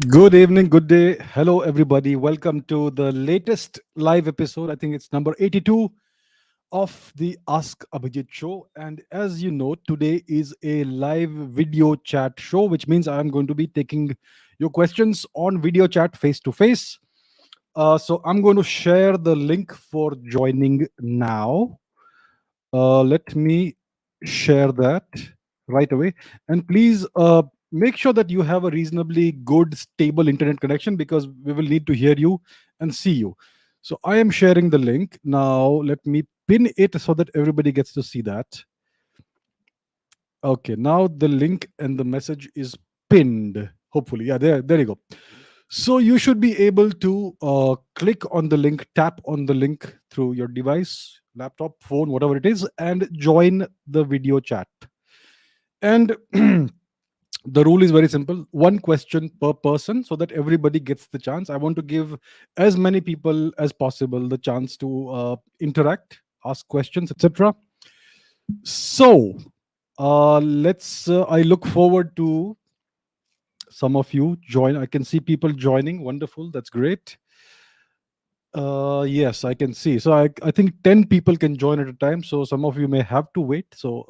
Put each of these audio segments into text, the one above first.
Good evening, good day. Hello, everybody. Welcome to the latest live episode. I think it's number 82 of the Ask Abhijit show. And as you know, today is a live video chat show, which means I'm going to be taking your questions on video chat face to face. So I'm going to share the link for joining now. Let me share that right away. And please make sure that you have a reasonably good, stable internet connection because we will need to hear you and see you. So I am sharing the link. Now let me pin it so that everybody gets to see that. Okay, now the link and the message is pinned. Hopefully, yeah, there you go. So you should be able to click on the link, tap on the link through your device, laptop, phone, whatever it is, and join the video chat. And the rule is very simple: one question per person, so that everybody gets the chance. I want to give as many people as possible the chance to interact, ask questions, etc. So let's. I look forward to some of you join. I can see people joining. Wonderful. That's great. Yes, I can see. So I think 10 people can join at a time. So some of you may have to wait. So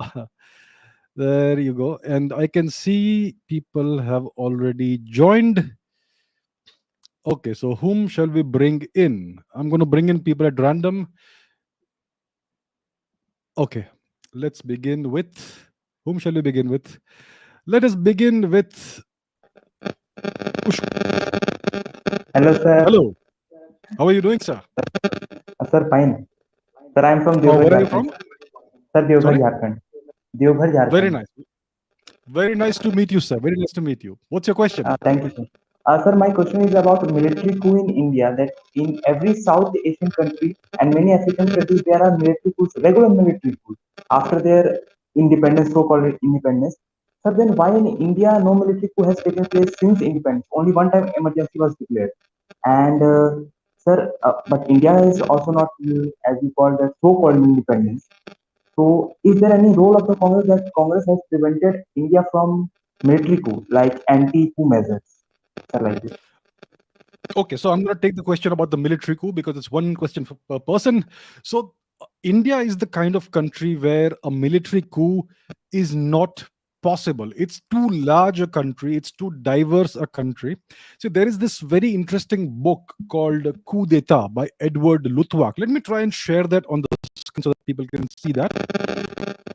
there you go. And I can see people have already joined. Okay, so whom shall we bring in? I'm going to bring in people at random. Okay, let's begin with. Whom shall we begin with? Let us begin with. Hello, sir. Hello. How are you doing, sir? Sir, fine. Sir, I am from Where Deoghar, are you Jharkhand. from? Sir, Deoghar, Sorry? Jharkhand. Deoghar, Very Jharkhand. nice. Very nice to meet you, sir. Very nice to meet you. What's your question? Thank you, sir. Sir, my question is about military coup in India. That in every South Asian country and many African countries, there are military coups, regular military coups after their independence, so-called independence. Sir, then why in India no military coup has taken place since independence? Only one time emergency was declared. And sir, but India is also not, as we call the so-called independence. So, is there any role of the Congress that Congress has prevented India from military coup, like anti-coup measures, sir, like this? Okay, so I'm going to take the question about the military coup because it's one question per person. So, India is the kind of country where a military coup is not possible. It's too large a country, it's too diverse a country. So, there is this very interesting book called Coup d'etat by Edward Luttwak. Let me try and share that on the screen so that people can see that.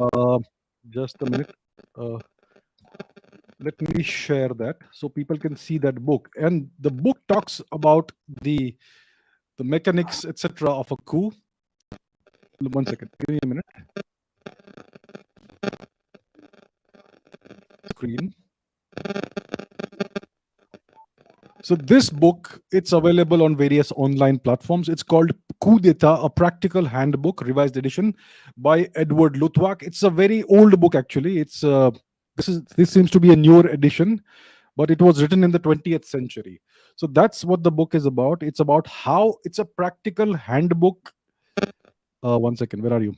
Uh, just a minute. Uh, let me share that so people can see that book. And the book talks about the mechanics, etc., of a coup. One second, give me a minute. Screen. So this book, it's available on various online platforms. It's called Coup d'etat, a practical handbook, revised edition by Edward Luttwak. It's a very old book, actually. It's this seems to be a newer edition, but it was written in the 20th century. So that's what the book is about. It's about how it's a practical handbook. One second, where are you?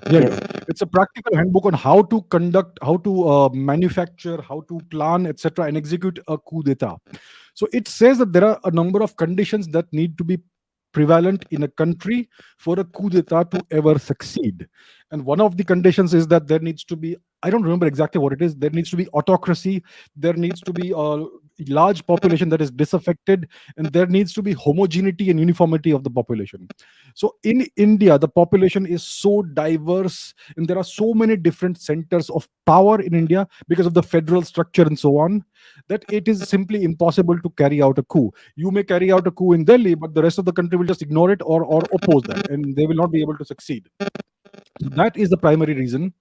Here you Yes, go. It's a practical handbook on how to conduct, how to manufacture, how to plan, etc., and execute a coup d'etat. So it says that there are a number of conditions that need to be prevalent in a country for a coup d'etat to ever succeed. And one of the conditions is that there needs to be, I don't remember exactly what it is, there needs to be autocracy, there needs to be a large population that is disaffected, and there needs to be homogeneity and uniformity of the population. So in India, the population is so diverse, and there are so many different centers of power in India because of the federal structure and so on, that it is simply impossible to carry out a coup. You may carry out a coup in Delhi, but the rest of the country will just ignore it or oppose that, and they will not be able to succeed. So that is the primary reason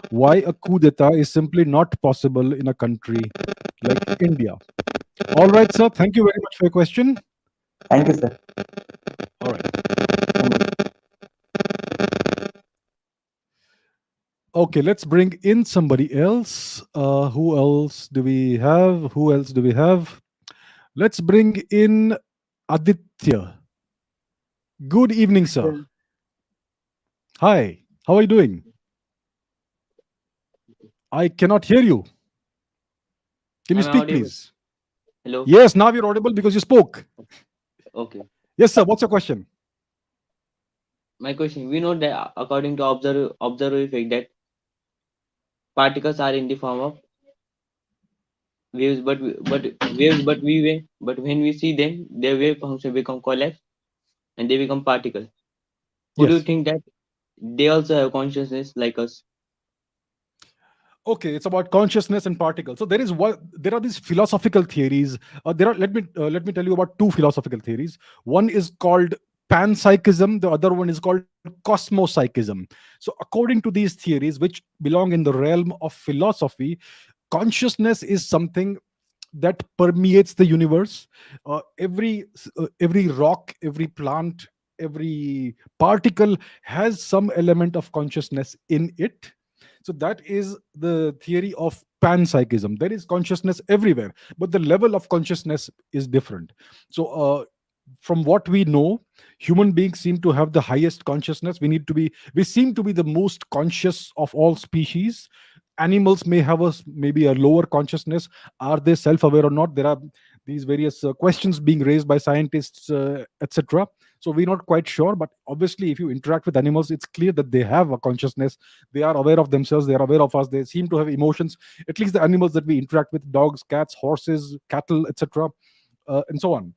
why a coup d'etat is simply not possible in a country like India. All right, sir. Thank you very much for your question. thank you, sir. All right. Thank you. Okay, let's bring in somebody else. Who else do we have? Who else do we have? Let's bring in Aditya. Good evening, sir. Hi. How are you doing? I cannot hear you. Can you I'm speak, audible. please? Hello. Yes, now you're audible because you spoke. Okay. Yes, sir. What's your question? My question: we know that according to observer effect that particles are in the form of waves, but waves, but when we see them, their wave function become collapse and they become particles. Would you Yes. think that they also have consciousness like us? Okay, it's about consciousness and particles. So there are these philosophical theories. Let me tell you about two philosophical theories. One is called panpsychism, the other one is called cosmopsychism. So according to these theories, which belong in the realm of philosophy, consciousness is something that permeates the universe. Every rock, every plant, every particle has some element of consciousness in it. So that is the theory of panpsychism. There is consciousness everywhere, but the level of consciousness is different. So from what we know, human beings seem to have the highest consciousness. We seem to be the most conscious of all species. Animals may have maybe a lower consciousness. Are they self-aware or not? There are these various questions being raised by scientists, etc. So we're not quite sure, but obviously if you interact with animals, it's clear that they have a consciousness. They are aware of themselves, they are aware of us, they seem to have emotions. At least the animals that we interact with: dogs, cats, horses, cattle, etc., and so on.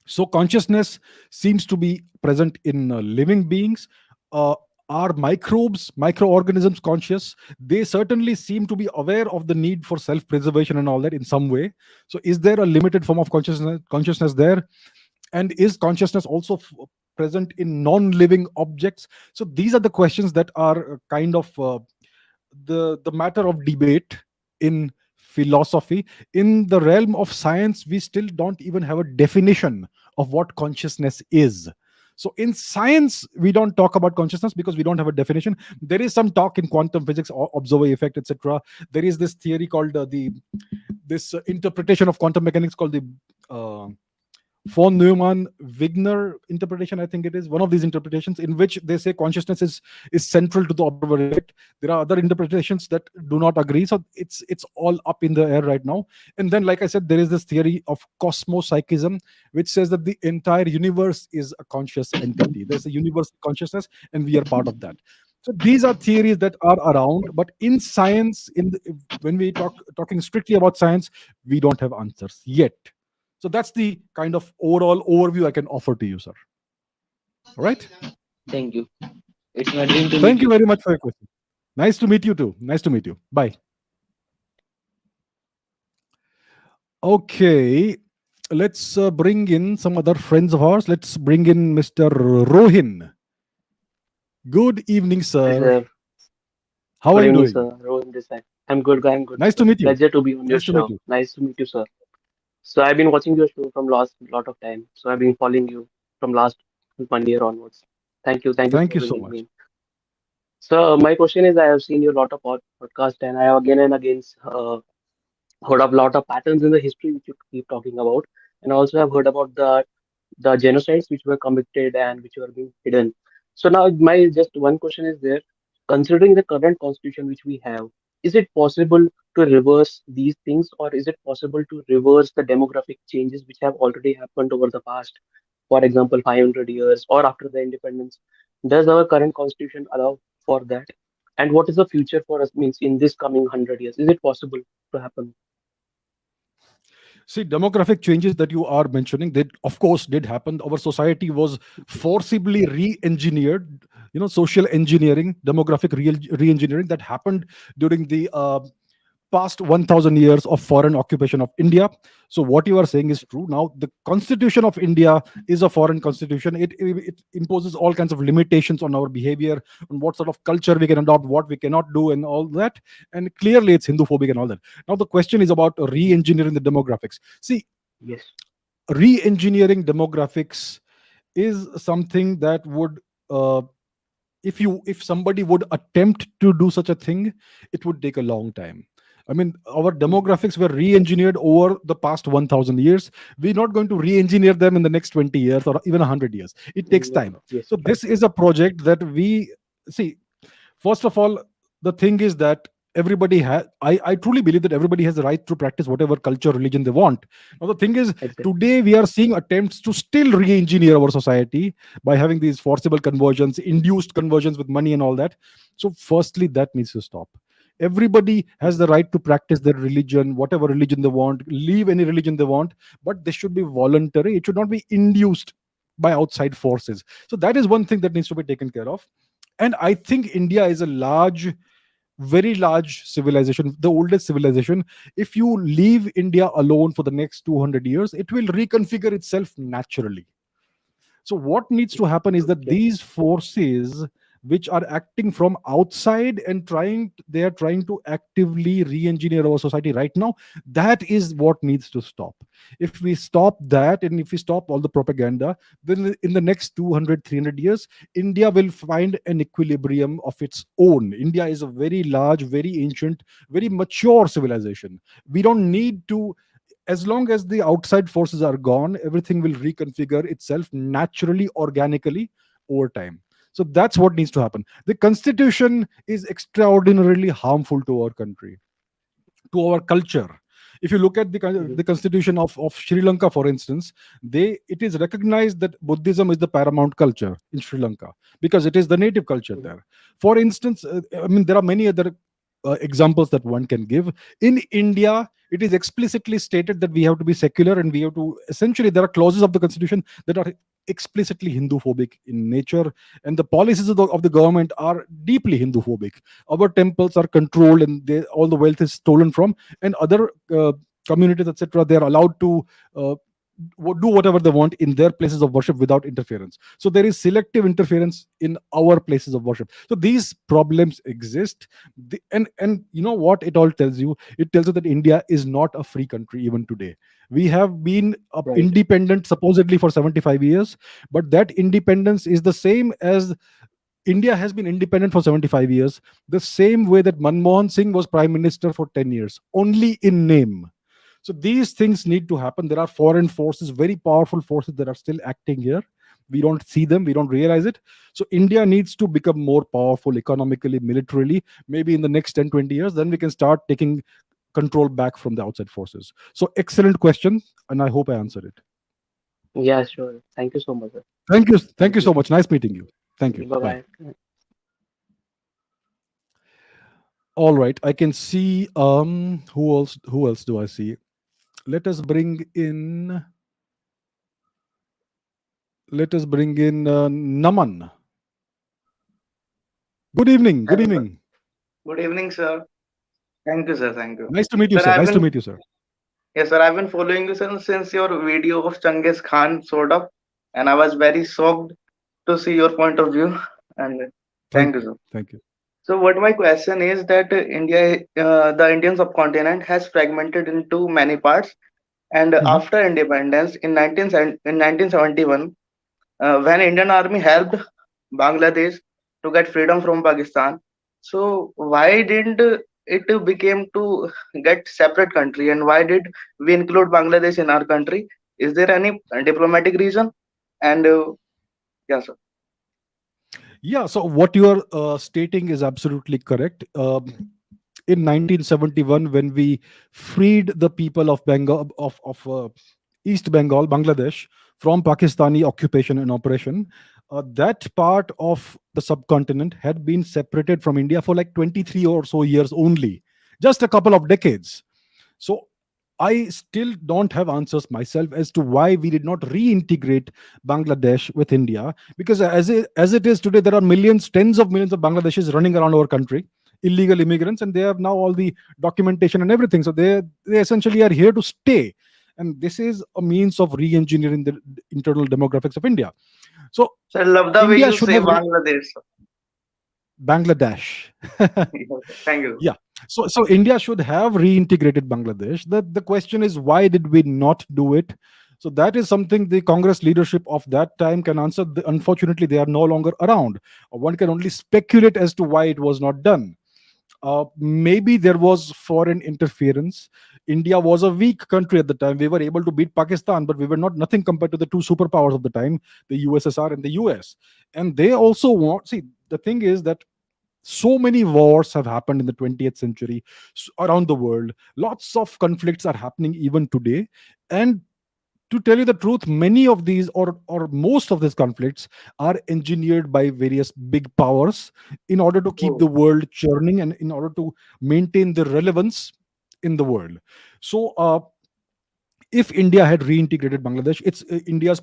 So consciousness seems to be present in living beings. uh, are microorganisms conscious? They certainly seem to be aware of the need for self preservation and all that in some way. So is there a limited form of consciousness there? And is consciousness also present in non living objects? So these are the questions that are kind of the matter of debate in philosophy. In the realm of science, we still don't even have a definition of what consciousness is. So in science, we don't talk about consciousness because we don't have a definition. There is some talk in quantum physics, observer effect, etc. There is this theory called the this interpretation of quantum mechanics called the uh, von Neumann Wigner interpretation. I think it is one of these interpretations in which they say consciousness is central to the observer effect. There are other interpretations that do not agree. So it's all up in the air right now. And then, like I said, there is this theory of cosmopsychism, which says that the entire universe is a conscious entity. There's a universal consciousness, and we are part of that. So these are theories that are around, but in science, when we talking strictly about science, we don't have answers yet. So that's the kind of overall overview I can offer to you, sir. All right. Thank you. It's my dream to meet Thank you you. very much for your question. Nice to meet you too. Nice to meet you. Bye. Okay. Let's bring in some other friends of ours. Let's bring in Mr. Rohin. Good evening, Hi, sir. sir. How are Good you evening, doing? sir. Rohan this side. I'm good. I'm good, Nice to sir. meet you. Pleasure to be on your Nice to meet show. you. Nice to meet you, sir. So I've been watching your show from last lot of time. So I've been following you from last 1 year onwards. Thank you. Thank you Thank for you so bringing me much. in. So my question is, I have seen your lot of podcast, and I have again and again heard of lot of patterns in the history which you keep talking about, and also have heard about the genocides which were committed and which were being hidden. So now my just one question is there, considering the current constitution which we have, is it possible to reverse these things, or is it possible to reverse the demographic changes which have already happened over the past, for example, 500 years or after the independence? Does our current constitution allow for that? And what is the future for us means in this coming 100 years? Is it possible to happen? See, demographic changes that you are mentioning, that of course did happen. Our society was forcibly re-engineered. Social engineering, demographic re-engineering that happened during the past 1000 years of foreign occupation of India. So what you are saying is true. Now the constitution of India is a foreign constitution. It imposes all kinds of limitations on our behavior, on what sort of culture we can adopt, what we cannot do, and all that. And clearly it's Hindu phobic and all that. Now the question is about re-engineering the demographics. See, Yes. re-engineering demographics is something that would uh, if somebody would attempt to do such a thing, it would take a long time. I mean, our Mm. demographics were re-engineered over the past 1000 years. We're not going to re-engineer them in the next 20 years or even 100 years. It takes No, time. no. Yes, So right. this is a project that we see. First of all, the thing is that everybody has, I truly believe that everybody has the right to practice whatever culture, religion they want. Now the thing is, Exactly. today we are seeing attempts to still re-engineer our society by having these forcible conversions, induced conversions with money and all that. So firstly, that needs to stop. Everybody has Mhm. the right to practice their religion, whatever religion they want, leave any religion they want, but this should be voluntary. It should not be induced by outside forces. So that is one thing that needs to be taken care of. And I think India is a large, very large civilization, the oldest civilization. If you leave India alone for the next 200 years, it will reconfigure itself naturally. So what needs to happen is that Okay. these forces which are acting from outside and they are trying to actively re-engineer our society right now, that is what needs to stop. If we stop that, and if we stop all the propaganda, then in the next 200, 300 years, India will find an equilibrium of its own. India is a very large, very ancient, very mature civilization. We don't need to, as long as the outside forces are gone, everything will reconfigure itself naturally, organically, over time. So that's what needs to happen. The constitution is extraordinarily harmful to our country, to our culture. If you look at Mhm. the constitution of Sri Lanka, for instance, it is recognized that Buddhism is the paramount culture in Sri Lanka because it is the native culture Mhm. there. For instance, I mean, there are many other examples that one can give. In India, it is explicitly stated that we have to be secular, and we have to, essentially, there are clauses of the constitution that are explicitly Hindu phobic in nature, and the policies of the government are deeply Hindu phobic. Our temples are controlled, and all the wealth is stolen from, and other communities, etc., they are allowed to uh, do whatever they want in their places of worship without interference. So there is selective interference in our places of worship. So these problems exist. And you know what it all tells you? It tells you that India is not a free country even today. We have been Right. independent supposedly for 75 years, but that independence is the same as India has been independent for 75 years, the same way that Manmohan Singh was prime minister for 10 years, only in name. So these things need to happen. There are foreign forces, very powerful forces that are still acting here. We don't see them, we don't realize it. So India needs to become more powerful economically, militarily, maybe in the next 10, 20 years. Then we can start taking control back from the outside forces. So excellent question, and I hope I answered it. Yeah, sure. Thank you so much, sir. Thank you. Thank Thank you so you. much. Nice meeting you. Thank you. Bye Bye. bye. All right. I can see who else do I see? Let us bring in Naman. Good evening. Good Hello, sir. evening. Good evening, sir. Thank you, sir. Thank you. Nice to meet you, Sir, sir. I've Nice to been meet you, sir. yes, sir. I've been following you since your video of Genghis Khan, sort of, and I was very shocked to see your point of view. And thank Thank you, you. sir. Thank you. So, what my question is that the Indian subcontinent has fragmented into many parts, and Mhm. after independence in 1971, when Indian Army helped Bangladesh to get freedom from Pakistan. So why didn't it became to get separate country, and why did we include Bangladesh in our country? Is there any diplomatic reason? And yeah, sir. Yeah. So what you are stating is absolutely correct. In 1971, when we freed the people of Bengal of East Bengal, Bangladesh, from Pakistani occupation and oppression, that part of the subcontinent had been separated from India for like 23 or so years only, just a couple of decades. So I still don't have answers myself as to why we did not reintegrate Bangladesh with India. Because as it is today, there are millions, tens of millions of Bangladeshis running around our country, illegal immigrants, and they have now all the documentation and everything. So they essentially are here to stay. And this is a means of re-engineering the internal demographics of India. So So I love the way India you should say have Bangladesh. Bangladesh. Yes, sir. Thank you. Yeah. So India should have reintegrated Bangladesh. The question is, why did we not do it? So that is something the Congress leadership of that time can answer. Unfortunately, they are no longer around. One can only speculate as to why it was not done. Maybe there was foreign interference. India was a weak country at the time. We were able to beat Pakistan, but we were not nothing compared to the two superpowers of the time, the USSR and the US. And they also want. See, the thing is that So many wars have happened in the 20th century around the world. Lots of conflicts are happening even today. And to tell you the truth, many of these, or most of these conflicts, are engineered by various big powers in order to keep the Oh, world churning and in order to maintain the relevance in the world. So if India had reintegrated Bangladesh, its India's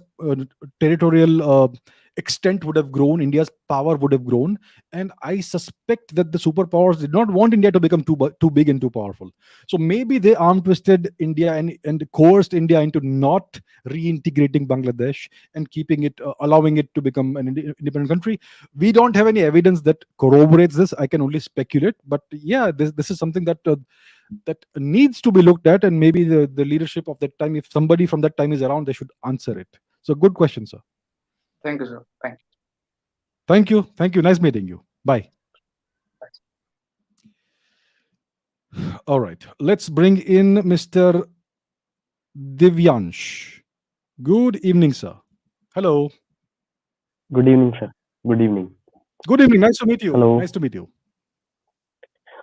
territorial extent would have grown, India's power would have grown, and I suspect that the superpowers did not want India to become too big and too powerful. So maybe they arm twisted India and coerced India into not reintegrating Bangladesh and keeping it, allowing it to become an independent country. We don't have any evidence that corroborates this. I can only speculate, but yeah, this is something that needs to be looked at, and maybe the leadership of that time, if somebody from that time is around, they should answer it. So good question, sir. thank you, sir. Thank Thank you, nice meeting you. Bye. All right, let's bring in Mr. Divyansh. Good evening, sir. Hello. Good evening, sir. Good evening. Good evening, nice to meet you. Hello. Nice to meet you.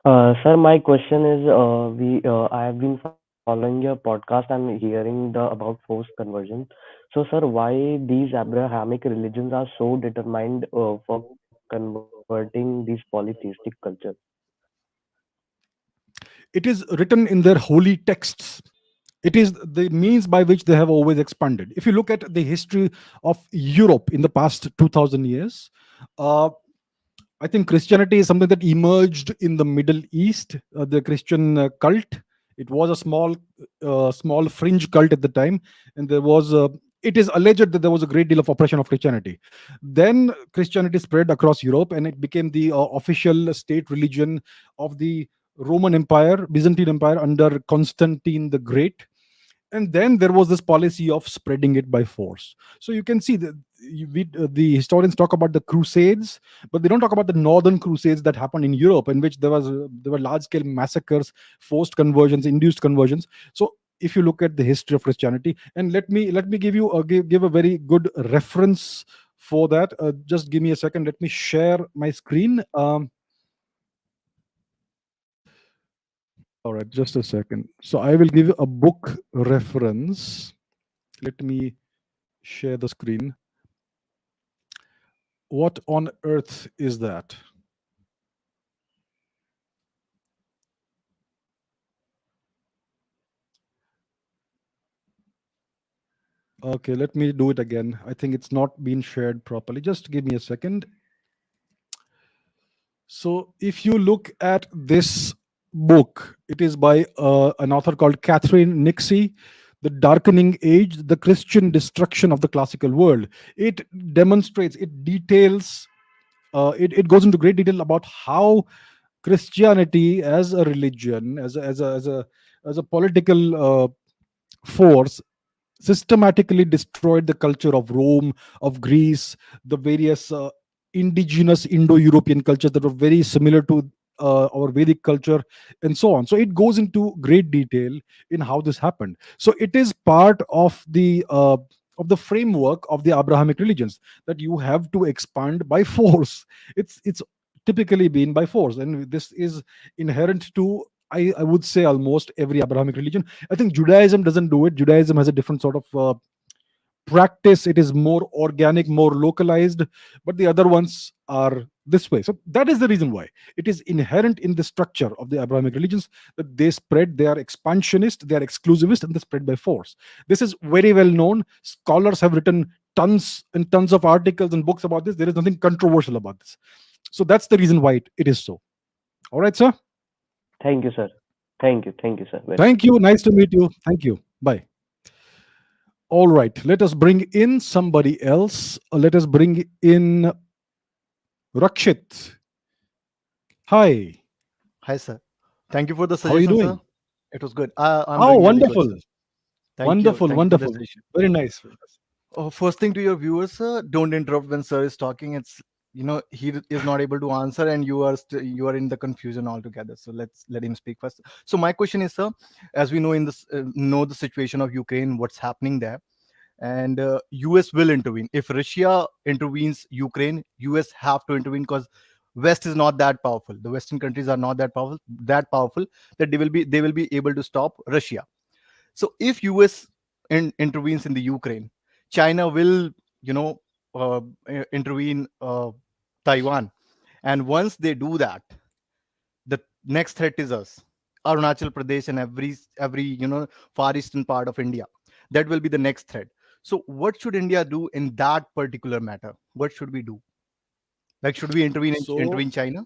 Sir, my question is, I have been following your podcast and hearing the about forced conversion. So, sir, why these Abrahamic religions are so determined for converting these polytheistic cultures? It is written in their holy texts. It is the means by which they have always expanded. If you look at the history of Europe in the past 2000 years, uh, I think Christianity is something that emerged in the Middle East. The Christian cult. It was a small fringe cult at the time, and there was. It is alleged that there was a great deal of oppression of Christianity. Then Christianity spread across Europe, and it became the official state religion of the Roman Empire, Byzantine Empire under Constantine the Great. And then there was this policy of spreading it by force. So you can see that the historians talk about the crusades, but they don't talk about the northern crusades that happened in Europe, in which there were large scale massacres, forced conversions, induced conversions. So if you look at the history of Christianity, and let me give you give a very good reference for that. Just give me a second, let me share my screen. All right, just a second. So I will give you a book reference. Let me share the screen. What on earth is that? Okay, let me do it again. I think it's not been shared properly. Just give me a second. So if you look at this book, it is by an author called Catherine Nixie, The Darkening Age, The Christian Destruction of the Classical World. It demonstrates, it details, it goes into great detail about how Christianity as a religion, as a political force, systematically destroyed the culture of Rome, of Greece, the various indigenous Indo-European cultures that were very similar to our Vedic culture, and so on. So it goes into great detail in how this happened. So it is part of the framework of the Abrahamic religions, that you have to expand by force. It's typically been by force, and this is inherent to, I would say, almost every Abrahamic religion. I think Judaism doesn't do it. Judaism has a different sort of practice. It is more organic, more localized, but the other ones are this way. So that is the reason why it is inherent in the structure of the Abrahamic religions that they spread. They are expansionist, they are exclusivist, and they spread by force. This is very well known. Scholars have written tons and tons of articles and books about this. There is nothing controversial about this. So that's the reason why it is so. All right, sir. Thank you, sir. Thank you. Thank you, sir. Very Thank much. you. Nice to meet you. Thank you. Bye. All right. Let us bring in somebody else. Let us bring in Rakshit. Hi. Hi, sir. Thank you for the How are you suggestion, sir. doing? It was good. I'm Oh, doing really good, wonderful. sir. Thank you. Wonderful. Thank you for the Wonderful. suggestion. Very nice. First thing to your viewers, sir, don't interrupt when sir is talking. It's he is not able to answer, and you are in the confusion altogether. So let's let him speak first. So my question is, sir, as we know in this know the situation of Ukraine, what's happening there, and US will intervene if Russia intervenes Ukraine. US have to intervene because West is not that powerful. The Western countries are not that powerful that they will be able to stop Russia. So if US intervenes in the Ukraine, China will, you know, intervene Taiwan, and once they do that, the next threat is us. Arunachal Pradesh and every far eastern part of India. That will be the next threat. So what should India do in that particular matter? What should we do? Like, should we So intervene China?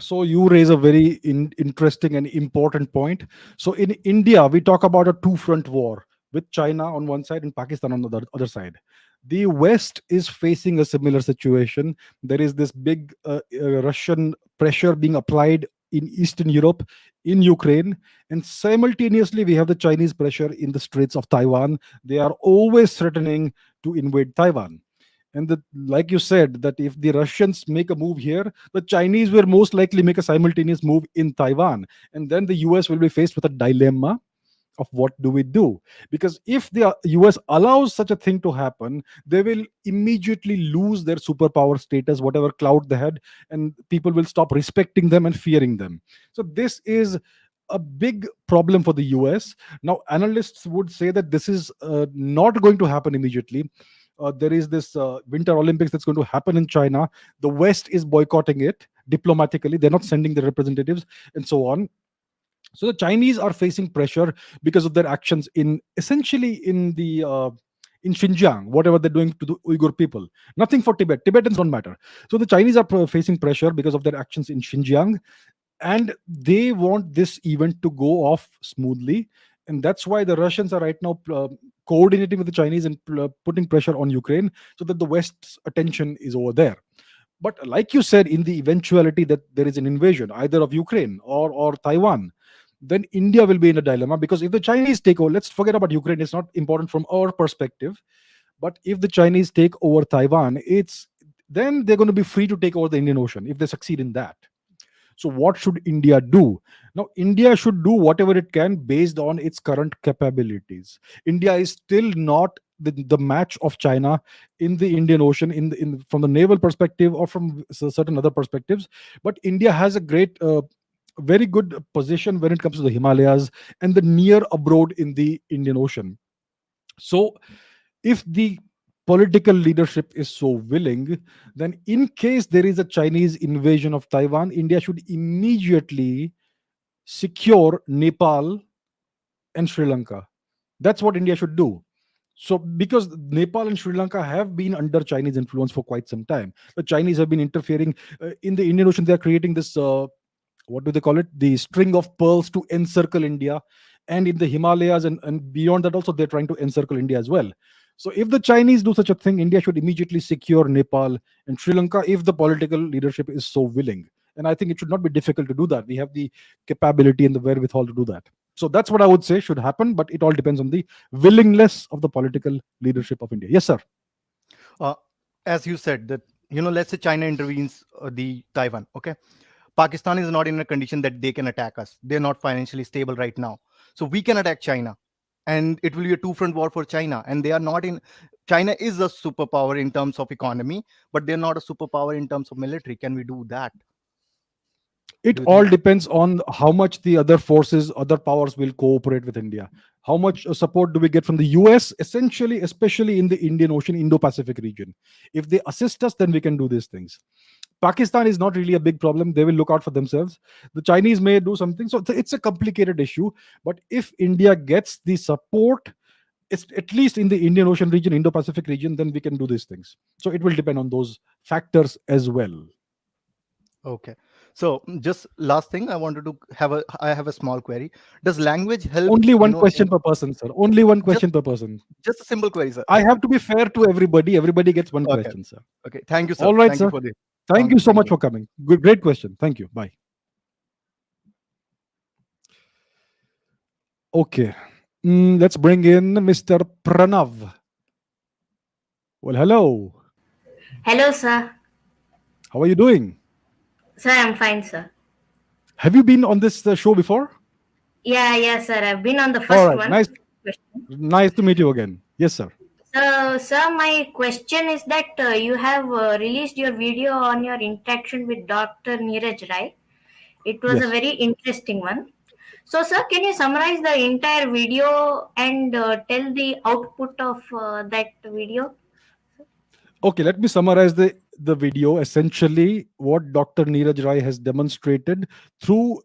you raise a very interesting and important point. So in India, we talk about a two front war with China on one side and Pakistan on the other side. The West is facing a similar situation. There is this big Russian pressure being applied in Eastern Europe, in Ukraine, and simultaneously we have the Chinese pressure in the Straits of Taiwan. They are always threatening to invade Taiwan. And like you said, that if the Russians make a move here, the Chinese will most likely make a simultaneous move in Taiwan. And then the US will be faced with a dilemma of what do we do. Because if the US allows such a thing to happen, they will immediately lose their superpower status, whatever clout they had, and people will stop respecting them and fearing them. So this is a big problem for the US. Now analysts would say that this is not going to happen immediately. There is this winter Olympics that's going to happen in China. The West is boycotting it diplomatically. They're not sending their representatives and so on. So the Chinese are facing pressure because of their actions in essentially in Xinjiang, whatever they're doing to the Uyghur people. Nothing for Tibet. Tibetans don't matter. So the Chinese are facing pressure because of their actions in Xinjiang, and they want this event to go off smoothly. And that's why the Russians are right now coordinating with the Chinese and putting pressure on Ukraine so that the West's attention is over there. But like you said, in the eventuality that there is an invasion either of Ukraine or Taiwan, then India will be in a dilemma, because if the Chinese take over, let's forget about Ukraine, it's not important from our perspective. But if the Chinese take over Taiwan, it's then they're going to be free to take over the Indian Ocean if they succeed in that. So what should India do? Now India should do whatever it can based on its current capabilities. India is still not the match of China in the Indian Ocean, from the naval perspective or from certain other perspectives. But India has a great very good position when it comes to the Himalayas and the near abroad in the Indian Ocean. So if the political leadership is so willing, then in case there is a Chinese invasion of Taiwan, India should immediately secure Nepal and Sri Lanka. That's what India should do. So, because Nepal and Sri Lanka have been under Chinese influence for quite some time, the Chinese have been interfering in the Indian Ocean. They are creating this what do they call it? The string of pearls to encircle India, and in the Himalayas and beyond that also they're trying to encircle India as well. So if the Chinese do such a thing, India should immediately secure Nepal and Sri Lanka if the political leadership is so willing. And I think it should not be difficult to do that. We have the capability and the wherewithal to do that. So that's what I would say should happen, but it all depends on the willingness of the political leadership of India. Yes, sir. Uh, as you said that, let's say China intervenes the Taiwan. Okay, Pakistan is not in a condition that they can attack us. They're not financially stable right now. So we can attack China. And it will be a two front war for China. And they are not in. China is a superpower in terms of economy, but they're not a superpower in terms of military. Can we do that? It Do you all think? depends on how much the other forces, other powers will cooperate with India. How much support do we get from the US, essentially, especially in the Indian Ocean, Indo Pacific region? If they assist us, then we can do these things. Pakistan is not really a big problem. They will look out for themselves. The Chinese may do something. So it's a complicated issue. But if India gets the support, it's at least in the Indian Ocean region, Indo Pacific region, then we can do these things. So it will depend on those factors as well. Okay. So just last thing, I have a small query. Does language help, Only one question in per person, sir. Only one just question per person. just a simple query, sir? I have to be fair to everybody. Everybody gets one Okay. question, sir. Okay. Thank you, sir. All right, Thank you sir. for the Thank you so thank much you. for coming. Good, great question. Thank you. Bye. Okay. Let's bring in Mr. Pranav. Well, hello. Hello, sir. How are you doing? Sir, I'm fine, sir. Have you been on this show before? Yeah, sir. I've been on the All first right. one. Nice. Question. Nice to meet you again. Yes, sir. So, sir, my question is that you have released your video on your interaction with Dr. Niraj, right? It was a Yes. very interesting one. So, sir, can you summarize the entire video and tell the output of that video? Okay, let me summarize the video. Essentially, what Dr. Neeraj Rai has demonstrated through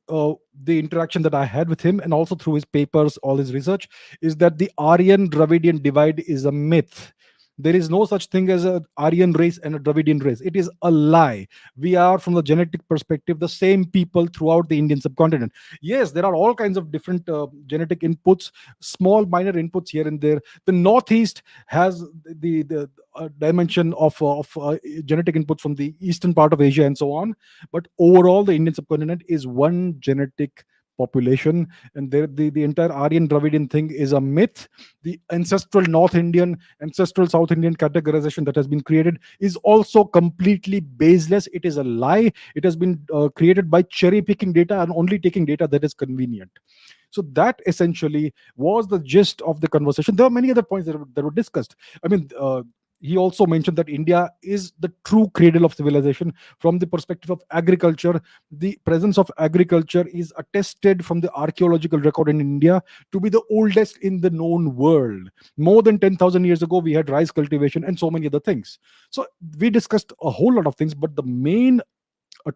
the interaction that I had with him, and also through his papers, all his research, is that the Aryan Dravidian divide is a myth. There is no such thing as a Aryan race and a Dravidian race. It is a lie. We are, from the genetic perspective, the same people throughout the Indian subcontinent. Yes, there are all kinds of different genetic inputs, small minor inputs here and there. The Northeast has the dimension of genetic input from the eastern part of Asia and so on. But overall, the Indian subcontinent is one genetic population, and the entire Aryan Dravidian thing is a myth. The ancestral North Indian, ancestral South Indian categorization that has been created is also completely baseless. It is a lie. It has been created by cherry picking data and only taking data that is convenient. So that essentially was the gist of the conversation. There are many other points that were discussed. I mean, he also mentioned that India is the true cradle of civilization from the perspective of agriculture. The presence of agriculture is attested from the archaeological record in India to be the oldest in the known world. More than 10,000 years ago, we had rice cultivation and so many other things. So we discussed a whole lot of things, but the main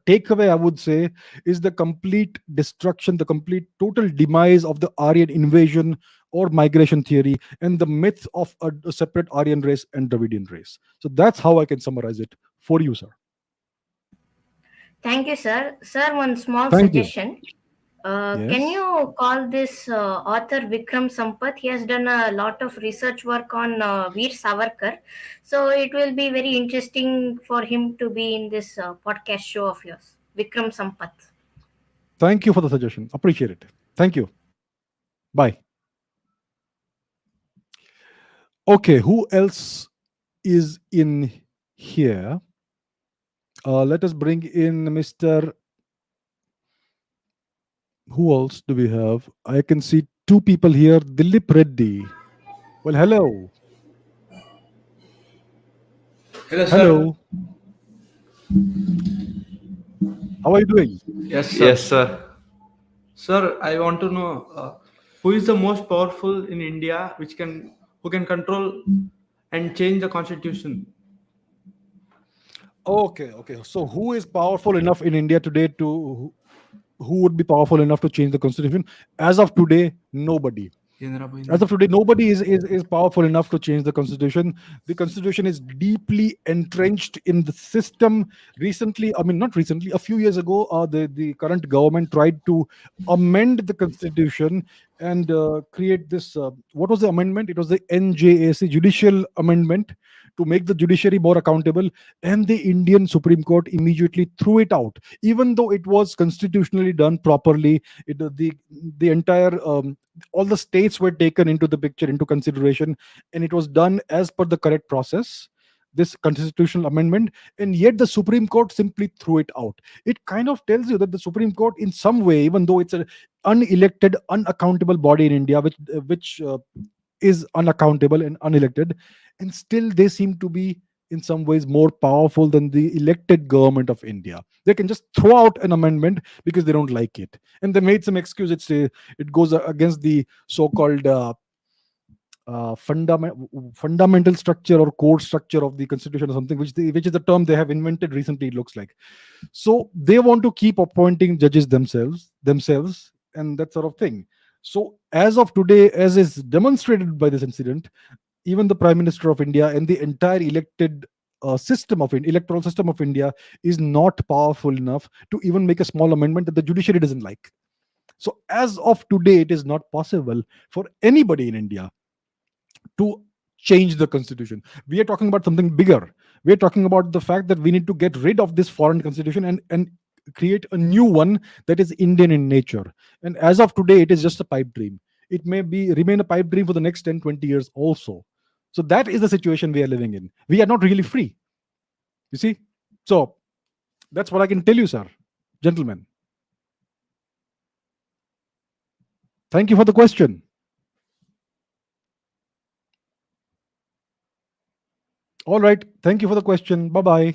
takeaway, I would say, is the complete destruction, the complete total demise of the Aryan invasion or migration theory, and the myth of a separate Aryan race and Dravidian race. So that's how I can summarize it for you, sir. Thank you, sir. Sir, one small Thank you. suggestion. Can Yes. you call this author Vikram Sampath? He has done a lot of research work on Veer Savarkar. So it will be very interesting for him to be in this podcast show of yours. Vikram Sampath. Thank you for the suggestion. Appreciate it. Thank you. Bye. Okay, who else is in here? Let us bring in Mr. Who else do we have? I can see two people here. Dilip Reddy. Well, hello. Hello, sir. Hello. How are you doing? Yes, sir. Yes, sir. Sir, I want to know who is the most powerful in India, who can control and change the constitution. Okay, okay. So, who is powerful enough in India today to who would be powerful enough to change the constitution? As of today, nobody. As of today, nobody is powerful enough to change the constitution. The constitution is deeply entrenched in the system. Recently, I mean, not recently, a few years ago, the current government tried to amend the constitution and create this. What was the amendment? It was the NJAC, Judicial Amendment, to make the judiciary more accountable. And the Indian Supreme Court immediately threw it out, even though it was constitutionally done properly. The entire all the states were taken into the picture, into consideration, and it was done as per the correct process, this constitutional amendment. And yet the Supreme Court simply threw it out. It kind of tells you that the Supreme Court, in some way, even though it's an unelected, unaccountable body in India, which is unaccountable and unelected, and still they seem to be in some ways more powerful than the elected government of India. They can just throw out an amendment because they don't like it, and they made some excuse. It goes against the so-called fundamental structure or core structure of the constitution, or something, which is the term they have invented recently, it looks like. So they want to keep appointing judges themselves, and that sort of thing. So as of today, as is demonstrated by this incident, even the Prime Minister of India and the entire elected electoral system of India is not powerful enough to even make a small amendment that the judiciary doesn't like. So as of today, it is not possible for anybody in India to change the constitution. We are talking about something bigger. We are talking about the fact that we need to get rid of this foreign constitution and create a new one that is Indian in nature. And as of today, it is just a pipe dream. It may be remain a pipe dream for the next 10, 20 years also. So that is the situation we are living in. We are not really free. You see? So that's what I can tell you, sir. Gentlemen. Thank you for the question. All right. Thank you for the question. Bye bye.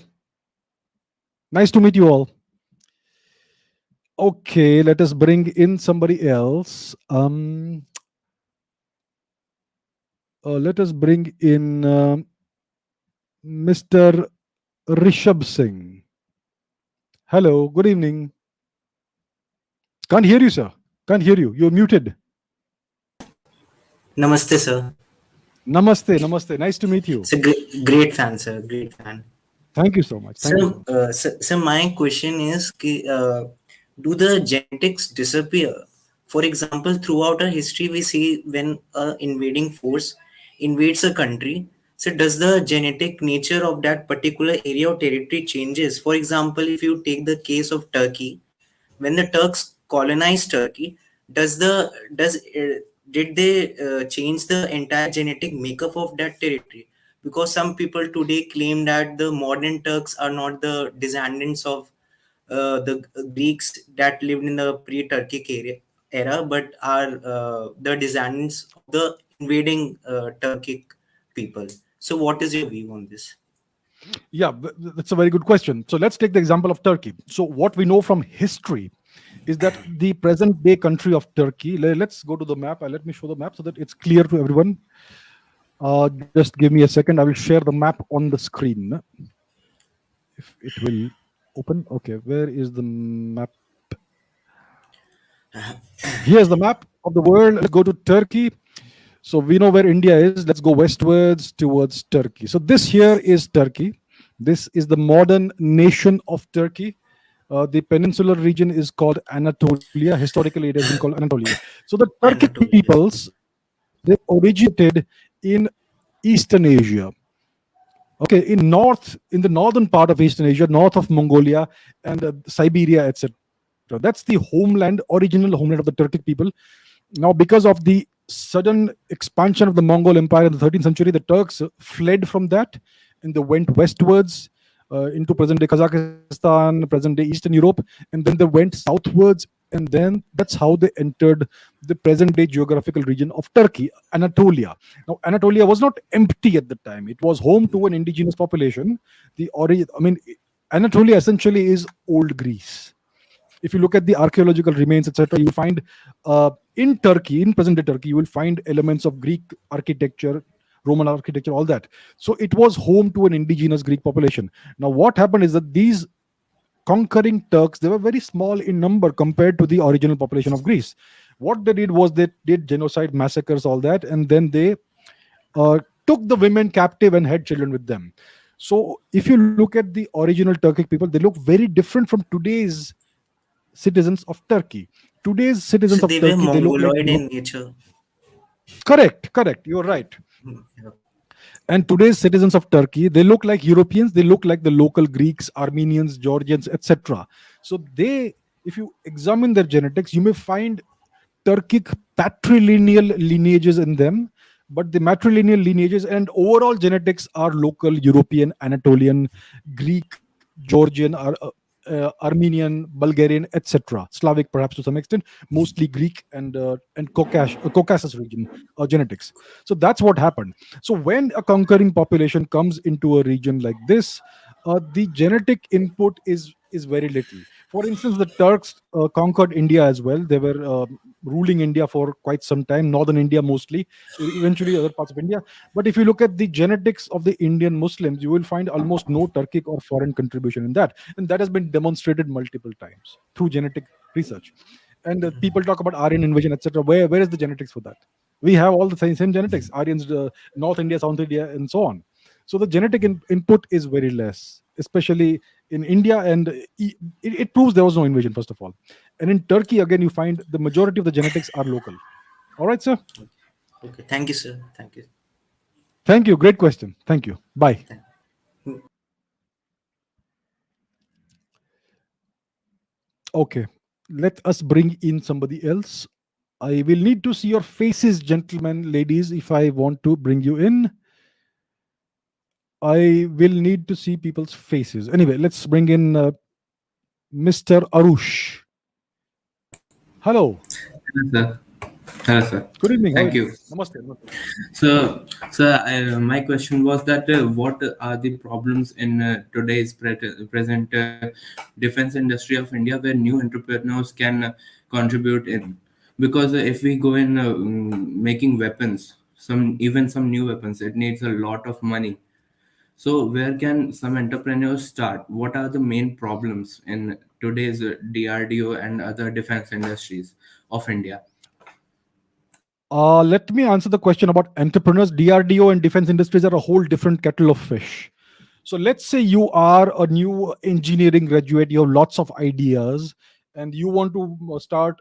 Nice to meet you all. Okay, let us bring in somebody else. Let us bring in Mr. Rishabh Singh. Hello, good evening. Can't hear you, sir. Can't hear you. You're muted. Namaste, sir. Namaste, namaste. Nice to meet you. It's a great fan, sir. Great fan. Thank you so much. Thank you. So my question is, do the genetics disappear? For example, throughout our history, we see when a invading force invades a country. So does the genetic nature of that particular area or territory changes? For example, if you take the case of Turkey, when the Turks colonized Turkey, does did they change the entire genetic makeup of that territory? Because some people today claim that the modern Turks are not the descendants of the Greeks that lived in the pre-Turkic era, but are the descendants of the invading Turkic people. So, what is your view on this? Yeah, that's a very good question. So let's take the example of Turkey. So what we know from history is that the present day country of Turkey, let's go to the map. Let me show the map so that it's clear to everyone. Just give me a second. I will share the map on the screen. If it will open. Okay, where is the map? Here's the map of the world. Let's go to Turkey. So we know where India is. Let's go westwards towards Turkey. So this here is Turkey. This is the modern nation of Turkey. The peninsular region is called Anatolia. Historically, it has been called Anatolia. So the Turkic Anatolia. peoples, they originated in Eastern Asia. Okay, in the northern part of Eastern Asia, north of Mongolia and Siberia, etc. That's the original homeland of the Turkic people. Now, because of the sudden expansion of the Mongol Empire in the 13th century, the Turks fled from that and they went westwards into present day Kazakhstan, present day Eastern Europe, and then they went southwards. And then that's how they entered the present day geographical region of Turkey, Anatolia. Now, Anatolia was not empty at the time, it was home to an indigenous population. Anatolia essentially is old Greece. If you look at the archaeological remains, etc., you will find in Turkey, in present day Turkey, you will find elements of Greek architecture, Roman architecture, all that. So it was home to an indigenous Greek population. Now, what happened is that these conquering Turks, they were very small in number compared to the original population of Greece. What they did was they did genocide, massacres, all that, and then they took the women captive and had children with them. So if you look at the original Turkic people, they look very different from today's citizens of Turkey. Today's So citizens of they were Turkey, they look like mongoloid in nature. correct. You're right. Yeah. And today's citizens of Turkey, they look like Europeans. They look like the local Greeks, Armenians, Georgians, etc. So if you examine their genetics, you may find Turkic patrilineal lineages in them, but the matrilineal lineages and overall genetics are local European, Anatolian, Greek, Georgian, Armenian, Bulgarian, etc. Slavic, perhaps to some extent, mostly Greek and Caucasus region genetics. So that's what happened. So when a conquering population comes into a region like this, the genetic input is very little. For instance, the Turks conquered India as well. They were ruling India for quite some time, northern India mostly, eventually other parts of India. But if you look at the genetics of the Indian Muslims, you will find almost no Turkic or foreign contribution in that. And that has been demonstrated multiple times through genetic research. And people talk about Aryan invasion, etc. Where is the genetics for that? We have all the same genetics, Aryans, North India, South India, and so on. So the genetic input is very less, especially in India, and it proves there was no invasion, first of all. And in Turkey, again, you find the majority of the genetics are local. All right, sir. Okay. Thank you, sir. Thank you. Thank you. Great question. Thank you. Bye. Thank- Okay. Let us bring in somebody else. I will need to see your faces, gentlemen, ladies, if I want to bring you in. I will need to see people's faces. Anyway, let's bring in Mr. Arush. Hello. Hello, sir. Hello, sir. Good evening. How are Thank you? you. Namaste. Namaste. So, my question was that what are the problems in today's present defense industry of India where new entrepreneurs can contribute in? Because if we go in making weapons, some new weapons, it needs a lot of money. So, where can some entrepreneurs start? What are the main problems in today's DRDO and other defense industries of India? Let me answer the question about entrepreneurs. DRDO and defense industries are a whole different kettle of fish. So let's say you are a new engineering graduate, you have lots of ideas, and you want to start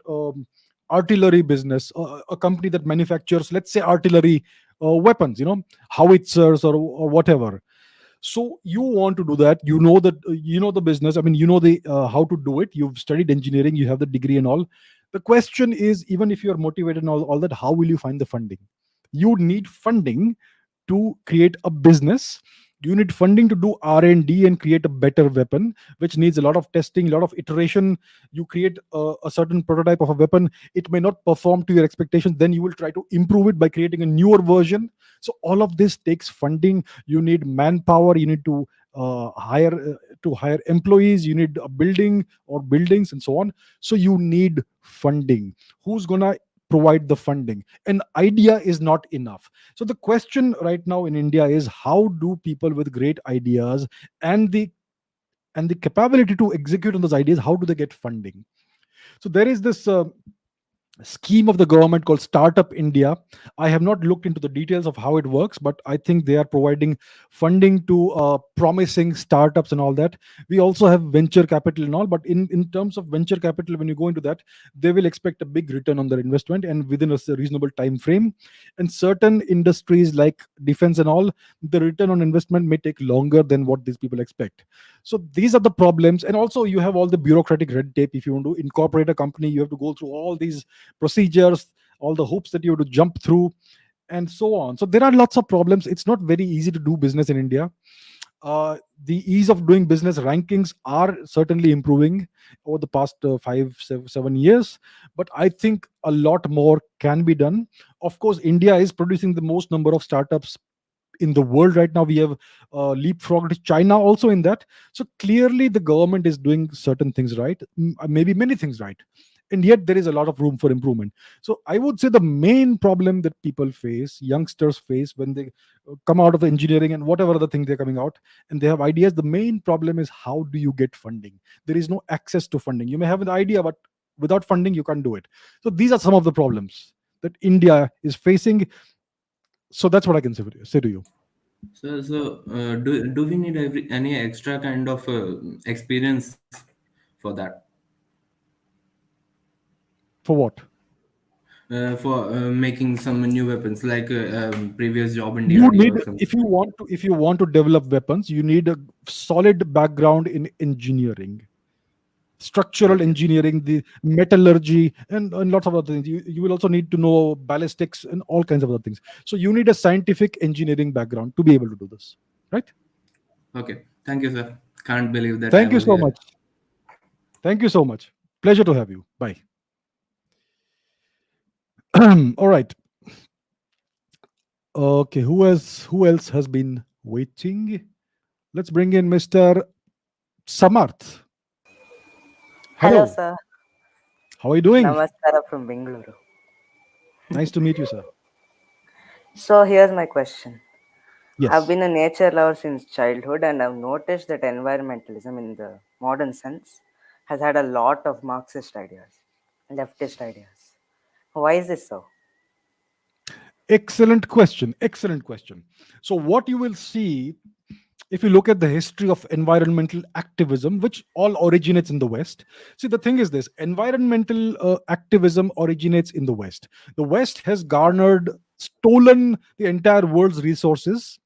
artillery business, a company that manufactures, let's say, artillery weapons, howitzers or whatever. So you want to do that, you know that you know the business, I mean, you know the how to do it, you've studied engineering, you have the degree and all. The question is, even if you're motivated and all that, how will you find the funding? You need funding to create a business. You need funding to do R&D and D and create a better weapon, which needs a lot of testing, a lot of iteration. You create a certain prototype of a weapon, it may not perform to your expectations, then you will try to improve it by creating a newer version. So all of this takes funding. You need manpower, you need to hire employees, you need a building or buildings and so on. So you need funding. Who's gonna provide the funding? An idea is not enough. So the question right now in India is, how do people with great ideas and the capability to execute on those ideas, how do they get funding? So there is this scheme of the government called Startup India. I have not looked into the details of how it works, but I think they are providing funding to promising startups and all that. We also have venture capital and all, but in terms of venture capital, when you go into that, they will expect a big return on their investment and within a reasonable time frame. And certain industries like defense and all, the return on investment may take longer than what these people expect. So these are the problems. And also you have all the bureaucratic red tape. If you want to incorporate a company, you have to go through all these procedures, all the hoops that you have to jump through, and so on. So there are lots of problems. It's not very easy to do business in India. The ease of doing business rankings are certainly improving over the past 7 years, but I think a lot more can be done. Of course, India is producing the most number of startups in the world right now. We have leapfrogged China also in that. So clearly the government is doing certain things right, maybe many things right, and yet there is a lot of room for improvement. So I would say the main problem that people face, youngsters face, when they come out of engineering and whatever other thing they're coming out and they have ideas, the main problem is, how do you get funding? There is no access to funding. You may have an idea, but without funding you can't do it. So these are some of the problems that India is facing. So that's what I can say to you. Do we need any extra kind of experience for that? For what? For making some new weapons, like previous job in You DRDO need, or something. if you want to develop weapons, you need a solid background in engineering, structural Okay. engineering, the metallurgy, and lots of other things. You will also need to know ballistics and all kinds of other things. So you need a scientific engineering background to be able to do this, right? Okay. Thank you, sir. Can't believe that I Thank you was so here. much. Thank you so much. Pleasure to have you. Bye. All right. Okay, who else has been waiting? Let's bring in Mr. Samarth. Hello, Hello. sir. How are you doing? Namaskara from Bengaluru. Nice to meet you, sir. So, here's my question. I've Yes. been a nature lover since childhood, and I've noticed that environmentalism in the modern sense has had a lot of Marxist ideas, leftist ideas. Why is this so? Excellent question. Excellent question. So, what you will see if you look at the history of environmental activism, which all originates in the West. See, the thing is this: environmental activism originates in the West. The West has garnered, stolen the entire world's resources,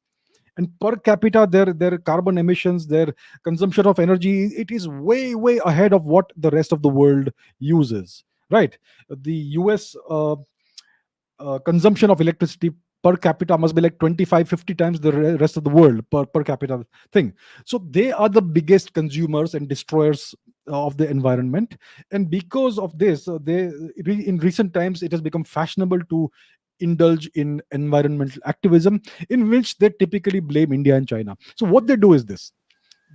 and per capita, their carbon emissions, their consumption of energy, it is way ahead of what the rest of the world uses. Right? The US consumption of electricity per capita must be like 25-50 times the rest of the world per capita thing. So they are the biggest consumers and destroyers of the environment. And because of this, in recent times it has become fashionable to indulge in environmental activism, in which they typically blame India and China. So what they do is this: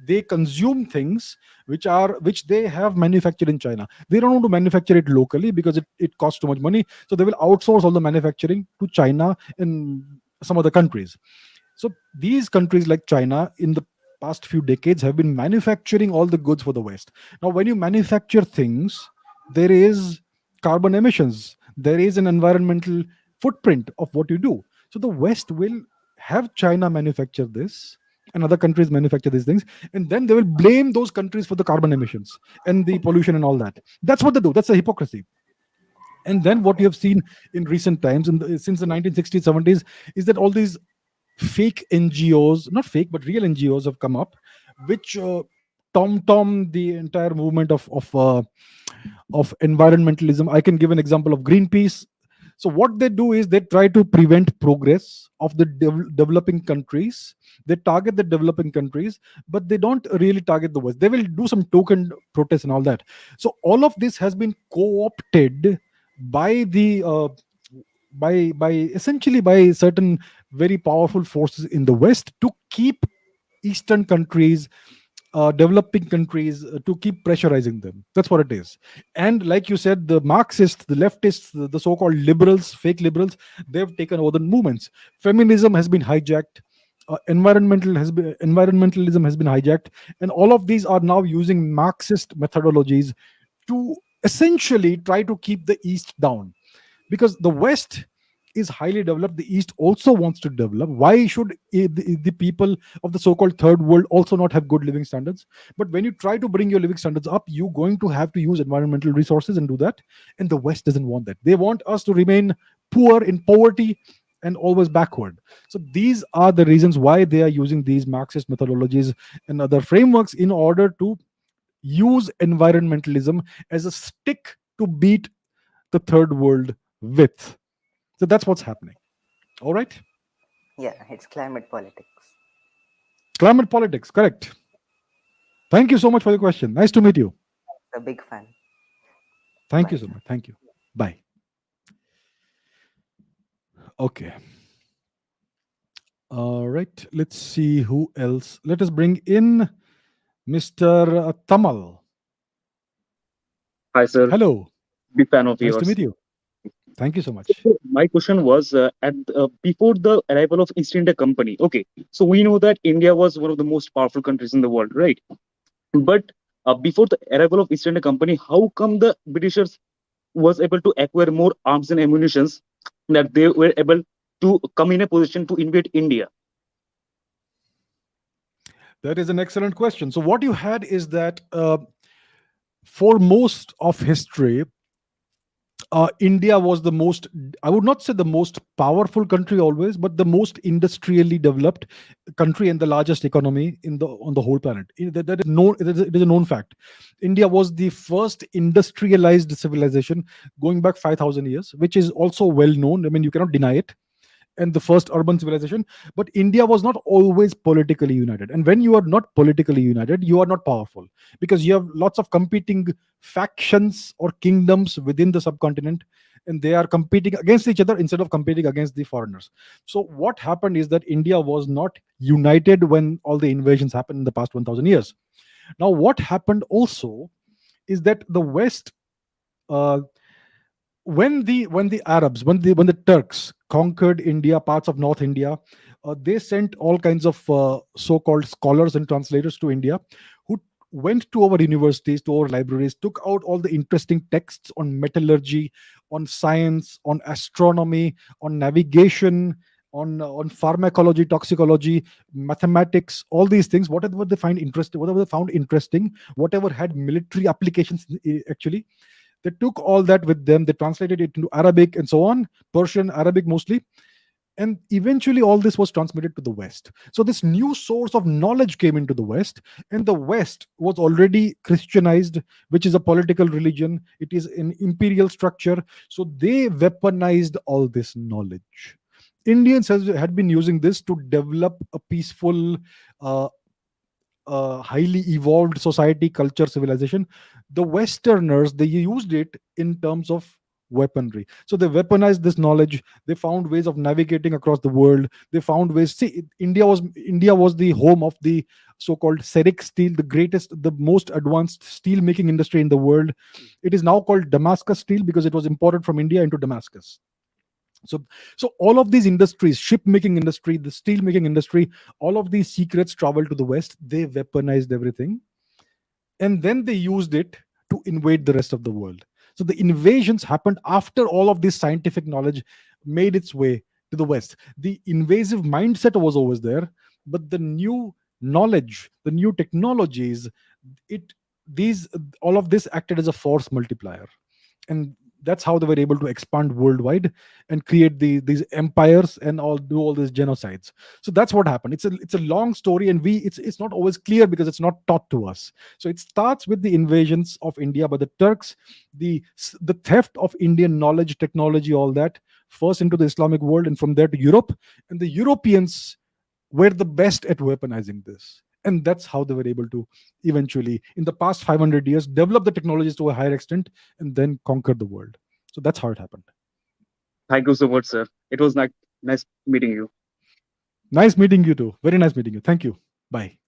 they consume things which they have manufactured in China. They don't want to manufacture it locally because it costs too much money. So they will outsource all the manufacturing to China and some other countries. So these countries like China in the past few decades have been manufacturing all the goods for the West. Now, when you manufacture things, there is carbon emissions, there is an environmental footprint of what you do. So the West will have China manufacture this and other countries manufacture these things, and then they will blame those countries for the carbon emissions and the pollution and all that. That's what they do. That's a hypocrisy. And then what you have seen in recent times, since the 1960s, 70s, is that all these fake NGOs, not fake, but real NGOs have come up, which tom the entire movement of environmentalism. I can give an example of Greenpeace. So what they do is they try to prevent progress of the developing countries. They target the developing countries, but they don't really target the West. They will do some token protests and all that. So all of this has been co-opted by the by essentially by certain very powerful forces in the West to keep Eastern countries, developing countries, to keep pressurizing them. That's what it is. And like you said, the Marxists, the leftists, the so-called liberals, fake liberals, they've taken over the movements. Feminism has been hijacked. Environmentalism has been hijacked, and all of these are now using Marxist methodologies to essentially try to keep the East down, because the West is highly developed, the East also wants to develop. Why should the people of the so-called third world also not have good living standards? But when you try to bring your living standards up, you're going to have to use environmental resources and do that, and the West doesn't want that. They want us to remain poor, in poverty, and always backward. So these are the reasons why they are using these Marxist methodologies and other frameworks in order to use environmentalism as a stick to beat the third world with. So that's what's happening. All right. Yeah, it's climate politics. Climate politics, correct. Thank you so much for the question. Nice to meet you. A big fan. Thank you Bye. so much. Thank you. Bye. Okay. All right. Let's see who else. Let us bring in Mr. Tamal. Hi, sir. Hello. Big fan of Nice to yours. meet you. Thank you so much. So my question was before the arrival of East India Company. Okay, so we know that India was one of the most powerful countries in the world, right? But before the arrival of East India Company, how come the Britishers was able to acquire more arms and ammunitions that they were able to come in a position to invade India? That is an excellent question. So, what you had is that for most of history, India was the most, I would not say the most powerful country always, but the most industrially developed country and the largest economy on the whole planet. That is known. It is a known fact. India was the first industrialized civilization going back 5,000 years, which is also well known. I mean, you cannot deny it, and the first urban civilization. But India was not always politically united. And when you are not politically united, you are not powerful, because you have lots of competing factions or kingdoms within the subcontinent, and they are competing against each other instead of competing against the foreigners. So what happened is that India was not united when all the invasions happened in the past 1000 years. Now what happened also is that the West, uh, when the Arabs, when the Turks conquered India, parts of North India, they sent all kinds of so-called scholars and translators to India, who went to our universities, to our libraries, took out all the interesting texts on metallurgy, on science, on astronomy, on navigation, on pharmacology, toxicology, mathematics, all these things, whatever they find interesting, whatever they found interesting, whatever had military applications, actually they took all that with them. They translated it into Arabic and so on, Persian, Arabic mostly. And eventually, all this was transmitted to the West. So, this new source of knowledge came into the West, and the West was already Christianized, which is a political religion. It is an imperial structure. So, they weaponized all this knowledge. Indians had been using this to develop a peaceful, uh, highly evolved society, culture, civilization. The Westerners, they used it in terms of weaponry. So they weaponized this knowledge. They found ways of navigating across the world. They found ways. See, India was the home of the so-called Serik steel, the greatest, the most advanced steel making industry in the world. It is now called Damascus steel because it was imported from India into Damascus. So so all of these industries, ship making industry, the steel making industry, all of these secrets traveled to the West. They weaponized everything, and then they used it to invade the rest of the world. So the invasions happened after all of this scientific knowledge made its way to the West. The invasive mindset was always there, but the new knowledge, the new technologies, it these all of this acted as a force multiplier. And that's how they were able to expand worldwide and create these empires and all do all these genocides. So that's what happened. It's a long story, and it's not always clear because it's not taught to us. So it starts with the invasions of India by the Turks, the theft of Indian knowledge, technology, all that, first into the Islamic world, and from there to Europe. And the Europeans were the best at weaponizing this. And that's how they were able to eventually, in the past 500 years, develop the technologies to a higher extent and then conquer the world. So that's how it happened. Thank you so much, sir. It was nice meeting you. Nice meeting you too. Very nice meeting you. Thank you. Bye.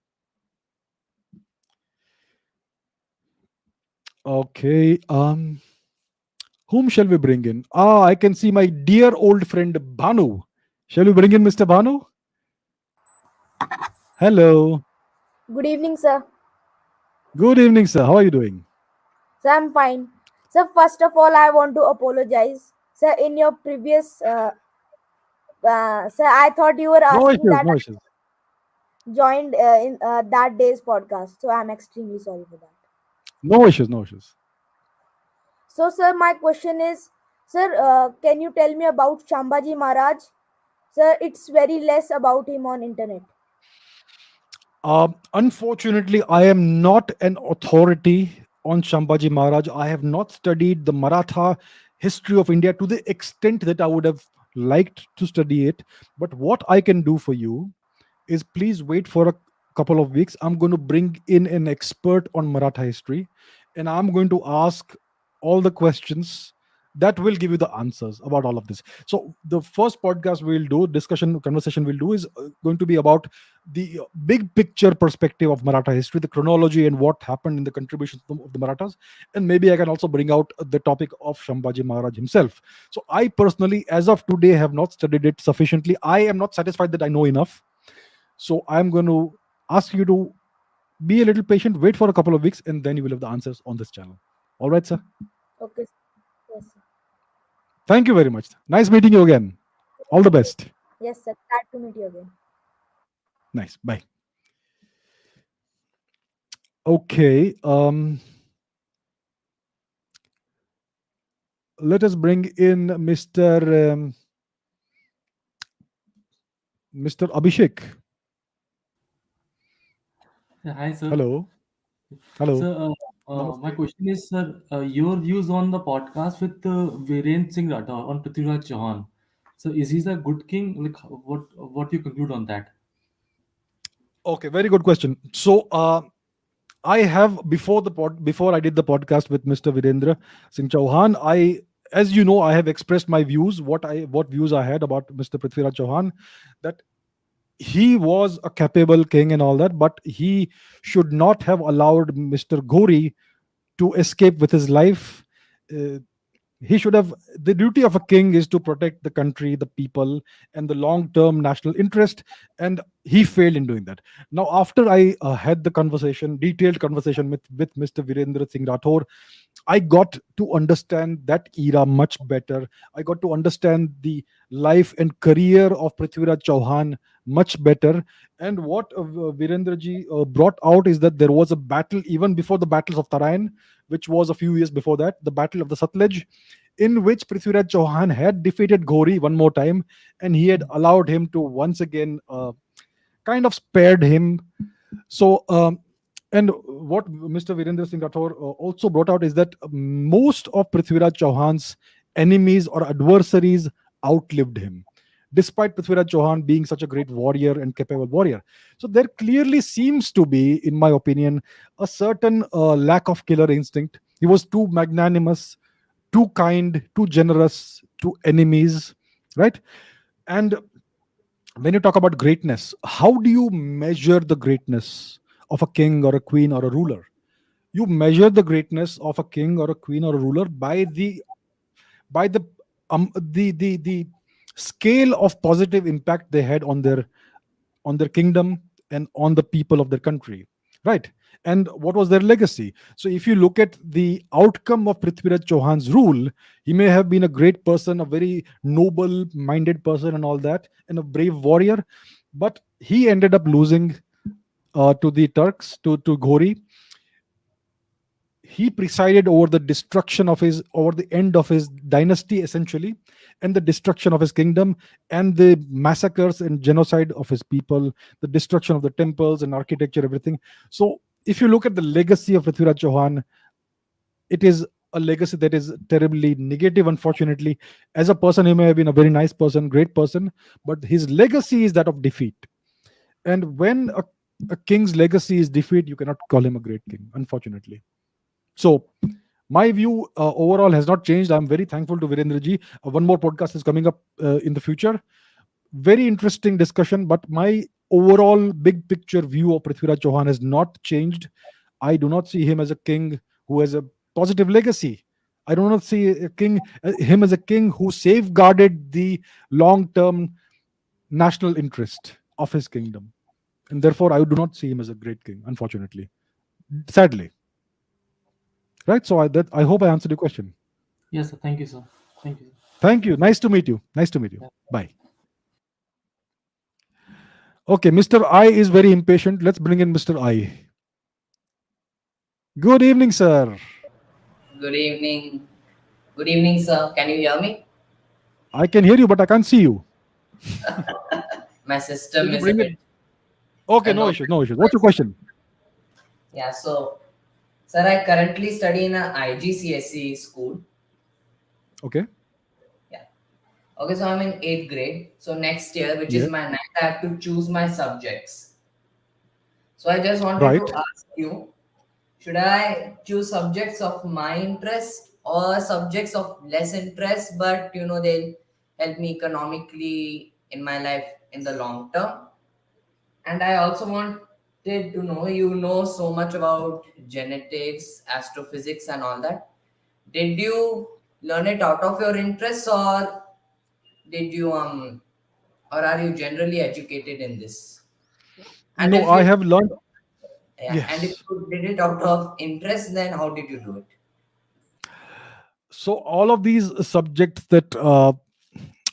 Okay. Whom shall we bring in? I can see my dear old friend Bhanu. Shall we bring in Mr. Bhanu? Hello. Good evening, sir. Good evening, sir. How are you doing? Sir, I'm fine. Sir, first of all, I want to apologize. Sir, in your previous, sir, I thought you were No asking issues. that No issues. I joined in that day's podcast. So I'm extremely sorry for that. No issues. No issues. So, sir, my question is, sir, can you tell me about Shambhaji Maharaj? Sir, it's very less about him on internet. Unfortunately, I am not an authority on Shambhaji Maharaj. I have not studied the Maratha history of India to the extent that I would have liked to study it. But what I can do for you is please wait for a couple of weeks. I'm going to bring in an expert on Maratha history, and I'm going to ask all the questions that will give you the answers about all of this. So the first podcast we'll do, discussion conversation we'll do, is going to be about the big picture perspective of Maratha history, the chronology and what happened in the contributions of the Marathas. And maybe I can also bring out the topic of Shambhaji Maharaj himself. So I personally, as of today, have not studied it sufficiently. I am not satisfied that I know enough. So I'm going to ask you to be a little patient, wait for a couple of weeks, and then you will have the answers on this channel. All right, sir? Okay. Yes, sir. Thank you very much. Nice meeting you again. All the best. Yes, sir. Glad to meet you again. Nice. Bye. Okay. Let us bring in Mr. Abhishek. Hi, sir. Hello. Hello. Sir, my question is, sir, your views on the podcast with Virendra Singh Rathore on Prithviraj Chauhan. So, is he a good king? Like, what you conclude on that? Okay, very good question. So I have before I did the podcast with Mr. Virendra Singh Chauhan, as you know, I have expressed my views, what views I had about Mr. Prithviraj Chauhan, that he was a capable king and all that, but he should not have allowed Mr. Ghori to escape with his life. Uh, he should have, the duty of a king is to protect the country, the people, and the long term national interest, and he failed in doing that. Now, after I had the detailed conversation with Mr. Virendra Singh Rathore, I got to understand that era much better. I got to understand the life and career of Prithviraj Chauhan much better. And what Virendra ji brought out is that there was a battle even before the battles of Tarain, which was a few years before that, the battle of the Sutlej, in which Prithviraj Chauhan had defeated Ghori one more time, and he had allowed him to once again kind of spared him. So, and what Mr. Virendra Singh Rathore also brought out is that most of Prithviraj Chauhan's enemies or adversaries outlived him. despite Prithviraj Chauhan being such a great warrior and capable warrior. So there clearly seems to be, in my opinion, a certain lack of killer instinct. He was too magnanimous, too kind, too generous to enemies, right? And when you talk about greatness, how do you measure the greatness of a king or a queen or a ruler? You measure the greatness of a king or a queen or a ruler by the scale of positive impact they had on their kingdom and on the people of their country, right? And what was their legacy? So if you look at the outcome of Prithviraj Chauhan's rule, he may have been a great person, a very noble minded person and all that, and a brave warrior, but he ended up losing to the Turks, to Ghori. He presided over the destruction of his, over the end of his dynasty essentially, and the destruction of his kingdom, and the massacres and genocide of his people, the destruction of the temples and architecture, everything. So if you look at the legacy of Prithviraj Chauhan, it is a legacy that is terribly negative, unfortunately. As a person, he may have been a very nice person, great person, but his legacy is that of defeat. And when a king's legacy is defeat, you cannot call him a great king, unfortunately. So my view overall has not changed. I'm very thankful to Virendraji. One more podcast is coming up in the future. Very interesting discussion, but my overall big picture view of Prithviraj Chauhan has not changed. I do not see him as a king who has a positive legacy. I do not see him as a king who safeguarded the long-term national interest of his kingdom, and therefore I do not see him as a great king, unfortunately, sadly. Right. So I hope I answered your question. Yes, sir. Thank you, sir. Thank you. Thank you. Nice to meet you. Nice to meet you. Yeah. Bye. Okay, Mr. I is very impatient. Let's bring in Mr. I. Good evening, sir. Good evening. Good evening, sir. Can you hear me? I can hear you, but I can't see you. My system Will you is a bring it? bit Okay, no annoying. issues. No issues. What's your question? Yeah, so, sir, I currently study in a IGCSE school. Okay. Yeah. Okay, so I'm in 8th grade. So next year, which is Yeah. my ninth, I have to choose my subjects. So I just wanted to Right. ask you, should I choose subjects of my interest or subjects of less interest, but they'll help me economically in my life in the long term? And I also wanted to know, you know so much about genetics, astrophysics, and all that. Did you learn it out of your interests, or did you or are you generally educated in this? And No, if I you have learned. yeah, and if Yes. you did it out of interest, then how did you do it? So all of these subjects that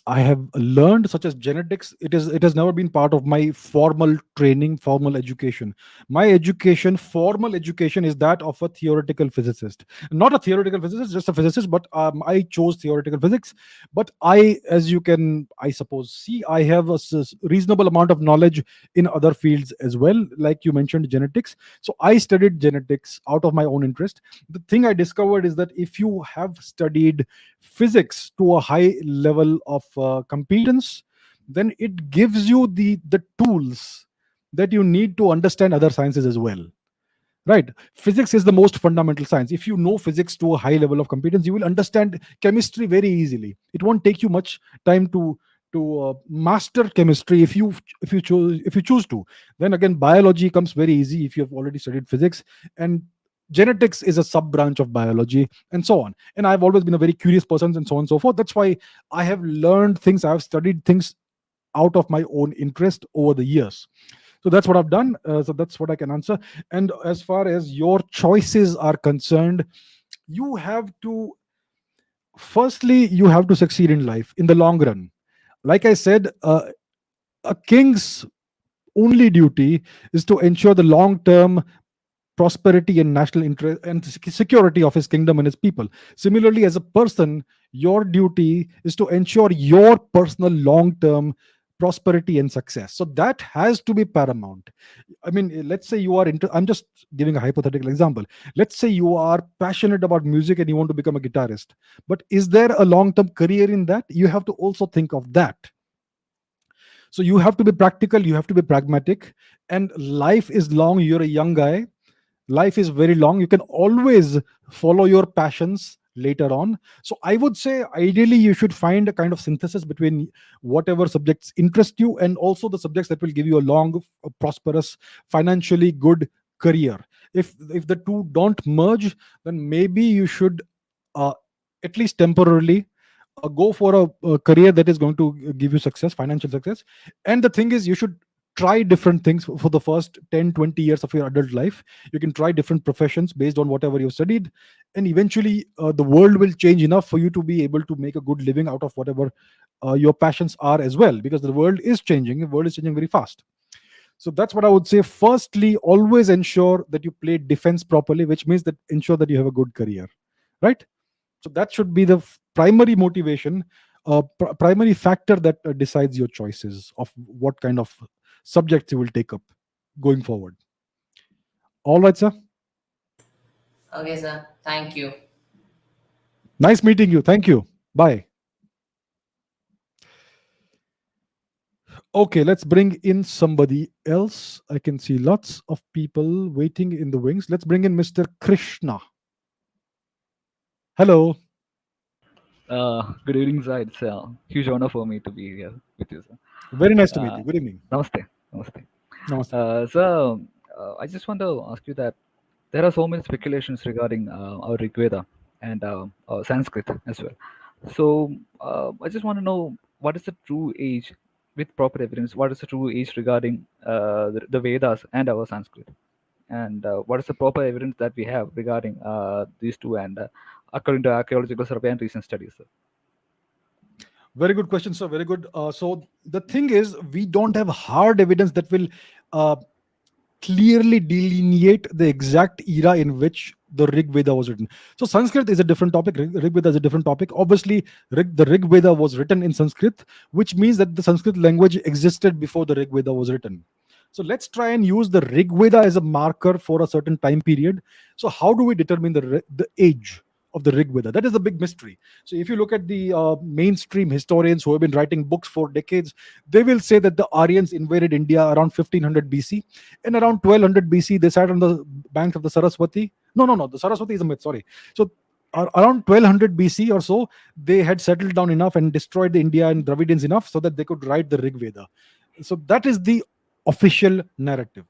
I have learned, such as genetics, it has never been part of my formal training, formal education. My education, formal education, is that of a theoretical physicist. Not a theoretical physicist, just a physicist. But I chose theoretical physics. But as you can, I suppose, see, I have a reasonable amount of knowledge in other fields as well, like you mentioned, genetics. So I studied genetics out of my own interest. The thing I discovered is that if you have studied physics to a high level of competence, then it gives you the tools that you need to understand other sciences as well. Right. Physics is the most fundamental science. If you know physics to a high level of competence, you will understand chemistry very easily. It won't take you much time to master chemistry if you choose to. Then again, biology comes very easy if you have already studied physics, and genetics is a sub branch of biology, and so on. And I've always been a very curious person, and so on and so forth. That's why I have learned things, I have studied things out of my own interest over the years. So that's what I've done. So that's what I can answer. And as far as your choices are concerned, you have to, firstly, you have to succeed in life in the long run. Like I said, a king's only duty is to ensure the long term prosperity and national interest and security of his kingdom and his people. Similarly, as a person, your duty is to ensure your personal long term prosperity and success. So that has to be paramount. I mean, let's say you are into, I'm just giving a hypothetical example. Let's say you are passionate about music and you want to become a guitarist. But is there a long term career in that? You have to also think of that. So you have to be practical, you have to be pragmatic, and life is long. You're a young guy, life is very long. You can always follow your passions later on. So I would say ideally you should find a kind of synthesis between whatever subjects interest you and also the subjects that will give you a long, prosperous, financially good career. If the two don't merge, then maybe you should uh, at least temporarily go for a career that is going to give you success, financial success. And the thing is, you should try different things for the first 10, 20 years of your adult life. You can try different professions based on whatever you've studied, and eventually the world will change enough for you to be able to make a good living out of whatever your passions are as well, because the world is changing very fast. So that's what I would say. Firstly, always ensure that you play defense properly, which means that ensure that you have a good career, right? So that should be the primary motivation, primary factor that decides your choices of what kind of subjects you will take up going forward. All right, sir. Okay, sir. Thank you. Nice meeting you. Thank you. Bye. Okay, let's bring in somebody else. I can see lots of people waiting in the wings. Let's bring in Mr. Krishna. Hello. Good evening, sir. It's a huge honor for me to be here with you, sir. Very nice to meet you. Good evening. Namaste. Namaste. Namaste. Sir, I just want to ask you that there are so many speculations regarding our Rig Veda and Sanskrit as well. So I just want to know what is the true age with proper evidence. What is the true age regarding the Vedas and our Sanskrit? And what is the proper evidence that we have regarding these two and according to archaeological survey and recent studies, sir? Very good question, sir. Very good. So the thing is, we don't have hard evidence that will uh, clearly delineate the exact era in which the Rig Veda was written. So Sanskrit is a different topic. Rig Veda is a different topic. Obviously, the Rig Veda was written in Sanskrit, which means that the Sanskrit language existed before the Rig Veda was written. So let's try and use the Rig Veda as a marker for a certain time period. So how do we determine the age of the Rig Veda? That is the big mystery. So if you look at the mainstream historians who have been writing books for decades, they will say that the Aryans invaded India around 1500 BC, and around 1200 BC they sat on the banks of the Saraswati. No, the Saraswati is a myth. Sorry. So around 1200 BC or so, they had settled down enough and destroyed the India and Dravidians enough so that they could write the Rig Veda. So that is the official narrative.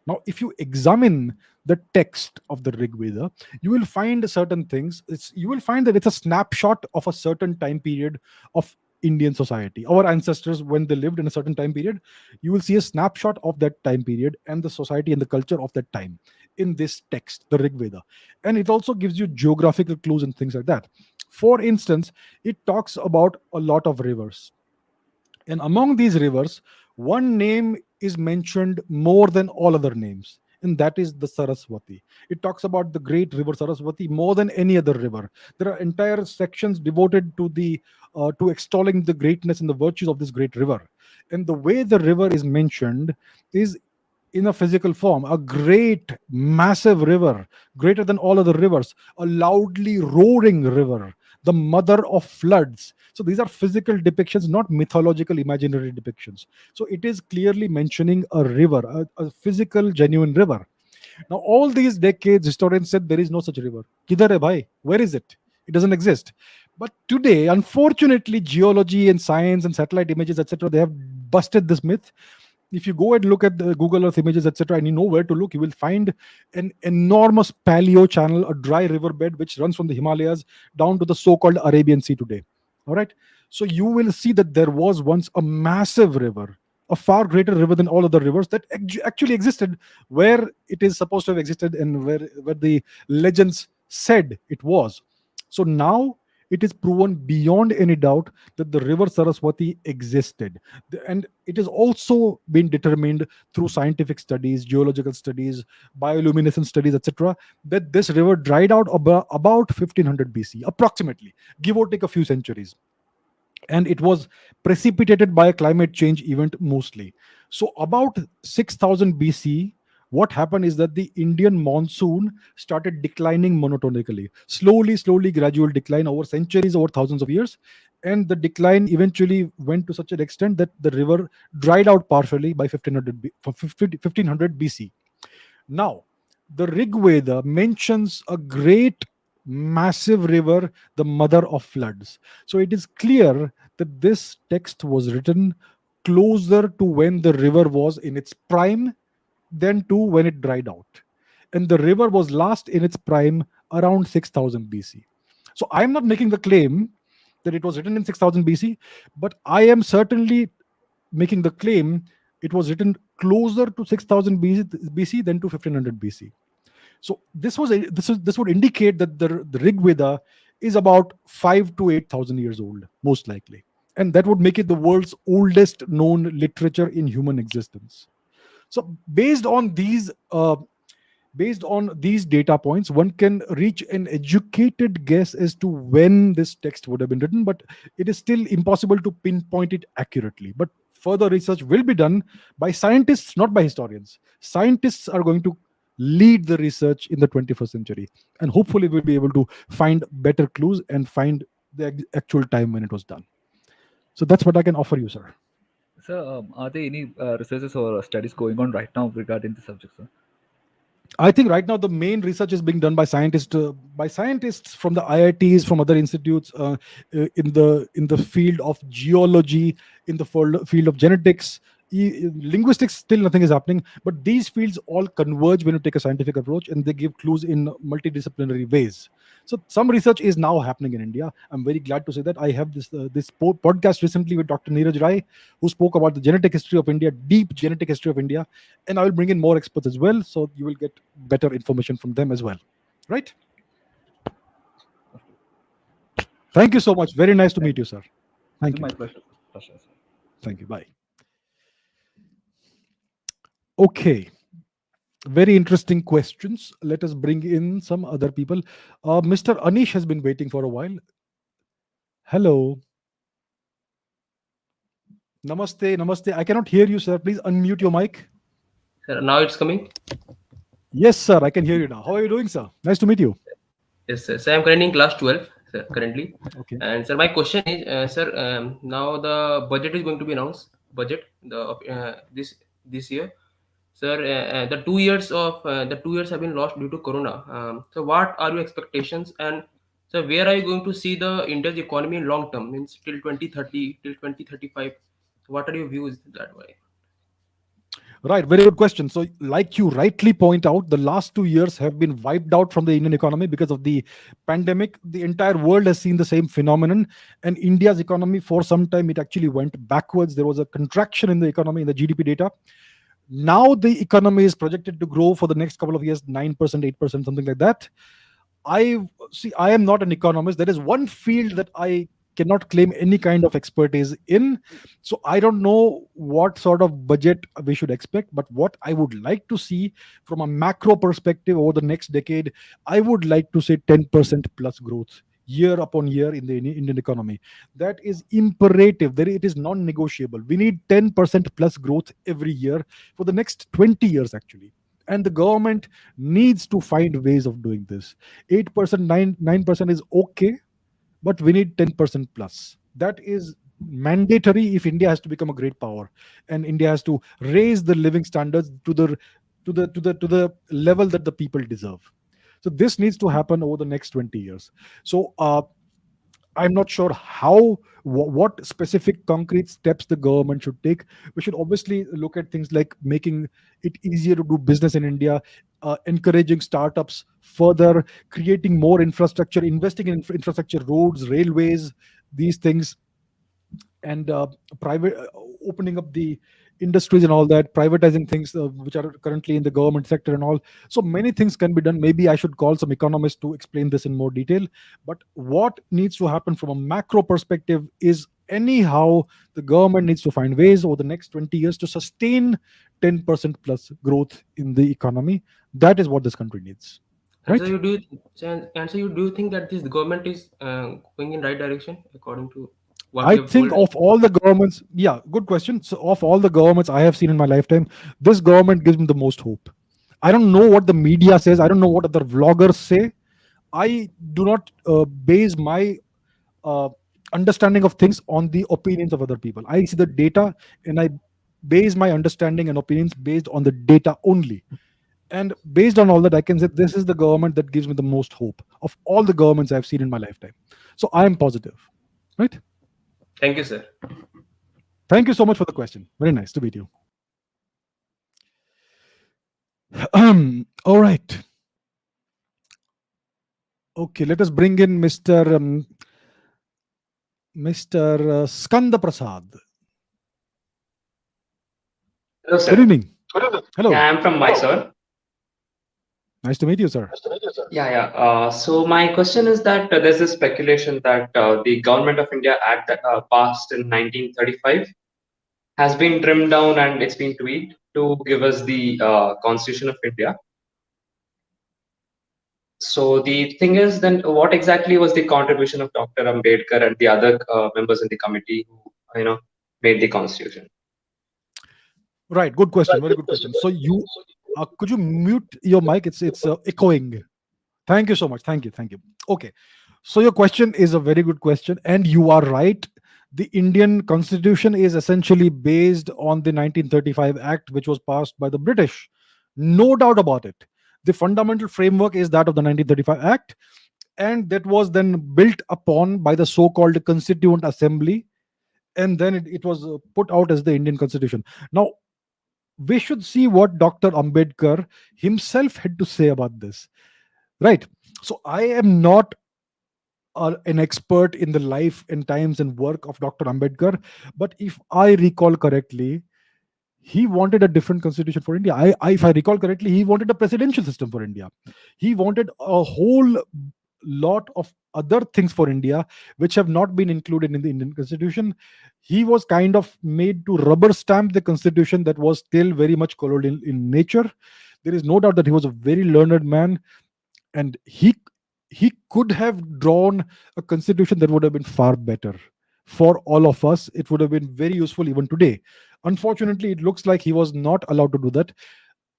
Now, if you examine the text of the Rig Veda, you will find certain things. You will find that it's a snapshot of a certain time period of Indian society. Our ancestors, when they lived in a certain time period, you will see a snapshot of that time period and the society and the culture of that time in this text, the Rig Veda. And it also gives you geographical clues and things like that. For instance, it talks about a lot of rivers. And among these rivers, one name is mentioned more than all other names, and that is the Saraswati. It talks about the great river Saraswati more than any other river. There are entire sections devoted to the to extolling the greatness and the virtues of this great river. And the way the river is mentioned is in a physical form, a great, massive river, greater than all other rivers, a loudly roaring river, the mother of floods. So these are physical depictions, not mythological, imaginary depictions. So it is clearly mentioning a river, a physical, genuine river. Now, all these decades, historians said there is no such river. Kidhar hai bhai? Where is it? It doesn't exist. But today, unfortunately, geology and science and satellite images, etc., they have busted this myth. If you go and look at the Google Earth images, etc., and you know where to look, you will find an enormous paleo channel, a dry riverbed which runs from the Himalayas down to the so-called Arabian Sea today. All right. So you will see that there was once a massive river, a far greater river than all other rivers that actually existed where it is supposed to have existed and where the legends said it was. So now it is proven beyond any doubt that the river Saraswati existed. And it has also been determined through scientific studies, geological studies, bioluminescence studies, etc., that this river dried out about 1500 BC, approximately, give or take a few centuries. And it was precipitated by a climate change event mostly. So about 6000 BC, what happened is that the Indian monsoon started declining monotonically, slowly, gradual decline over centuries, over thousands of years. And the decline eventually went to such an extent that the river dried out partially by 1500, 1500 BC. Now, the Rig Veda mentions a great, massive river, the mother of floods. So it is clear that this text was written closer to when the river was in its prime than to when it dried out. And the river was last in its prime around 6000 BC. So I am not making the claim that it was written in 6000 BC, but I am certainly making the claim it was written closer to 6000 BC than to 1500 BC. So this would indicate that the Rig Veda is about 5 to 8,000 years old, most likely, and that would make it the world's oldest known literature in human existence. So based on these data points, one can reach an educated guess as to when this text would have been written, but it is still impossible to pinpoint it accurately. But further research will be done by scientists, not by historians. Scientists are going to lead the research in the 21st century, and hopefully we'll be able to find better clues and find the actual time when it was done. So that's what I can offer you, sir. Sir, are there any researches or studies going on right now regarding the subject, sir? I think right now the main research is being done by scientists from the IITs, from other institutes, in the field of geology, in the field of genetics, linguistics. Still, nothing is happening. But these fields all converge when you take a scientific approach, and they give clues in multidisciplinary ways. So some research is now happening in India. I'm very glad to say that I have this podcast recently with Dr. Niraj Rai, who spoke about the genetic history of India, deep genetic history of India, and I will bring in more experts as well, so you will get better information from them as well. Right? Thank you so much. Very nice to meet you, sir. Thank It's you. my pleasure. Pleasure, sir. Thank you. Bye. Okay. Very interesting questions. Let us bring in some other people. Mr. Anish has been waiting for a while. Hello. Namaste. Namaste. I cannot hear you, sir. Please unmute your mic. Sir, now it's coming. Yes, sir. I can hear you now. How are you doing, sir? Nice to meet you. Yes, sir. So I'm currently in class 12, sir, currently. Okay. And sir, my question is, sir, now the budget is going to be announced. Budget this year, sir. The 2 years have been lost due to Corona. So what are your expectations, and so where are you going to see the India's economy in long term? Means till 2030, till 2035. What are your views that way? Right, very good question. So, like you rightly point out, the last 2 years have been wiped out from the Indian economy because of the pandemic. The entire world has seen the same phenomenon, and India's economy, for some time, it actually went backwards. There was a contraction in the economy, in the GDP data. Now, the economy is projected to grow for the next couple of years, 9%, 8%, something like that. I am not an economist. There is one field that I cannot claim any kind of expertise in. So I don't know what sort of budget we should expect, but what I would like to see from a macro perspective over the next decade, I would like to say 10% plus growth year upon year in the Indian economy. That is imperative. It is non-negotiable. We need 10% plus growth every year for the next 20 years, actually. And the government needs to find ways of doing this. 8%, 9% is okay, but we need 10% plus. That is mandatory if India has to become a great power, and India has to raise the living standards to the level that the people deserve. So this needs to happen over the next 20 years. So I'm not sure what specific concrete steps the government should take. We should obviously look at things like making it easier to do business in India, encouraging startups further, creating more infrastructure, investing in infrastructure, roads, railways, these things, and private opening up the industries and all that, privatizing things which are currently in the government sector and all. So many things can be done. Maybe I should call some economists to explain this in more detail. But what needs to happen from a macro perspective is, anyhow, the government needs to find ways over the next 20 years to sustain 10% plus growth in the economy. That is what this country needs. And Right? so you do think that this government is going in right direction according to what I you have think told? of all the governments, yeah, good question. So, of all the governments I have seen in my lifetime, this government gives me the most hope. I don't know what the media says. I don't know what other vloggers say. I do not base my uh, understanding of things on the opinions of other people. I see the data and I base my understanding and opinions based on the data only. And based on all that, I can say this is the government that gives me the most hope of all the governments I've seen in my lifetime. So I am positive, right? Thank you, sir. Thank you so much for the question. Very nice to meet you. All right. Okay, let us bring in Mr. Skanda Prasad. Hello, Good sir. evening. Yeah, Hello. I'm from Mysore. Nice to meet you, sir. Yeah, yeah. So my question is that there's this speculation that the Government of India Act that passed in 1935 has been trimmed down and it's been tweaked to give us the Constitution of India. So the thing is, then what exactly was the contribution of Dr. Ambedkar and the other members in the committee who, made the Constitution? Right. Good question. Very good question. So you could you mute your mic? It's echoing. Thank you so much. Thank you. Thank you. Okay. So your question is a very good question, and you are right. The Indian Constitution is essentially based on the 1935 Act, which was passed by the British. No doubt about it. The fundamental framework is that of the 1935 Act, and that was then built upon by the so-called Constituent Assembly, and then it was put out as the Indian Constitution. Now, we should see what Dr. Ambedkar himself had to say about this. Right. So I am not an expert in the life and times and work of Dr. Ambedkar, but if I recall correctly, he wanted a different constitution for India. If I recall correctly, he wanted a presidential system for India. He wanted a whole lot of other things for India which have not been included in the Indian constitution. He was kind of made to rubber stamp the constitution that was still very much colonial in nature. There is no doubt that he was a very learned man, and he could have drawn a constitution that would have been far better for all of us. It would have been very useful even today. Unfortunately, it looks like he was not allowed to do that.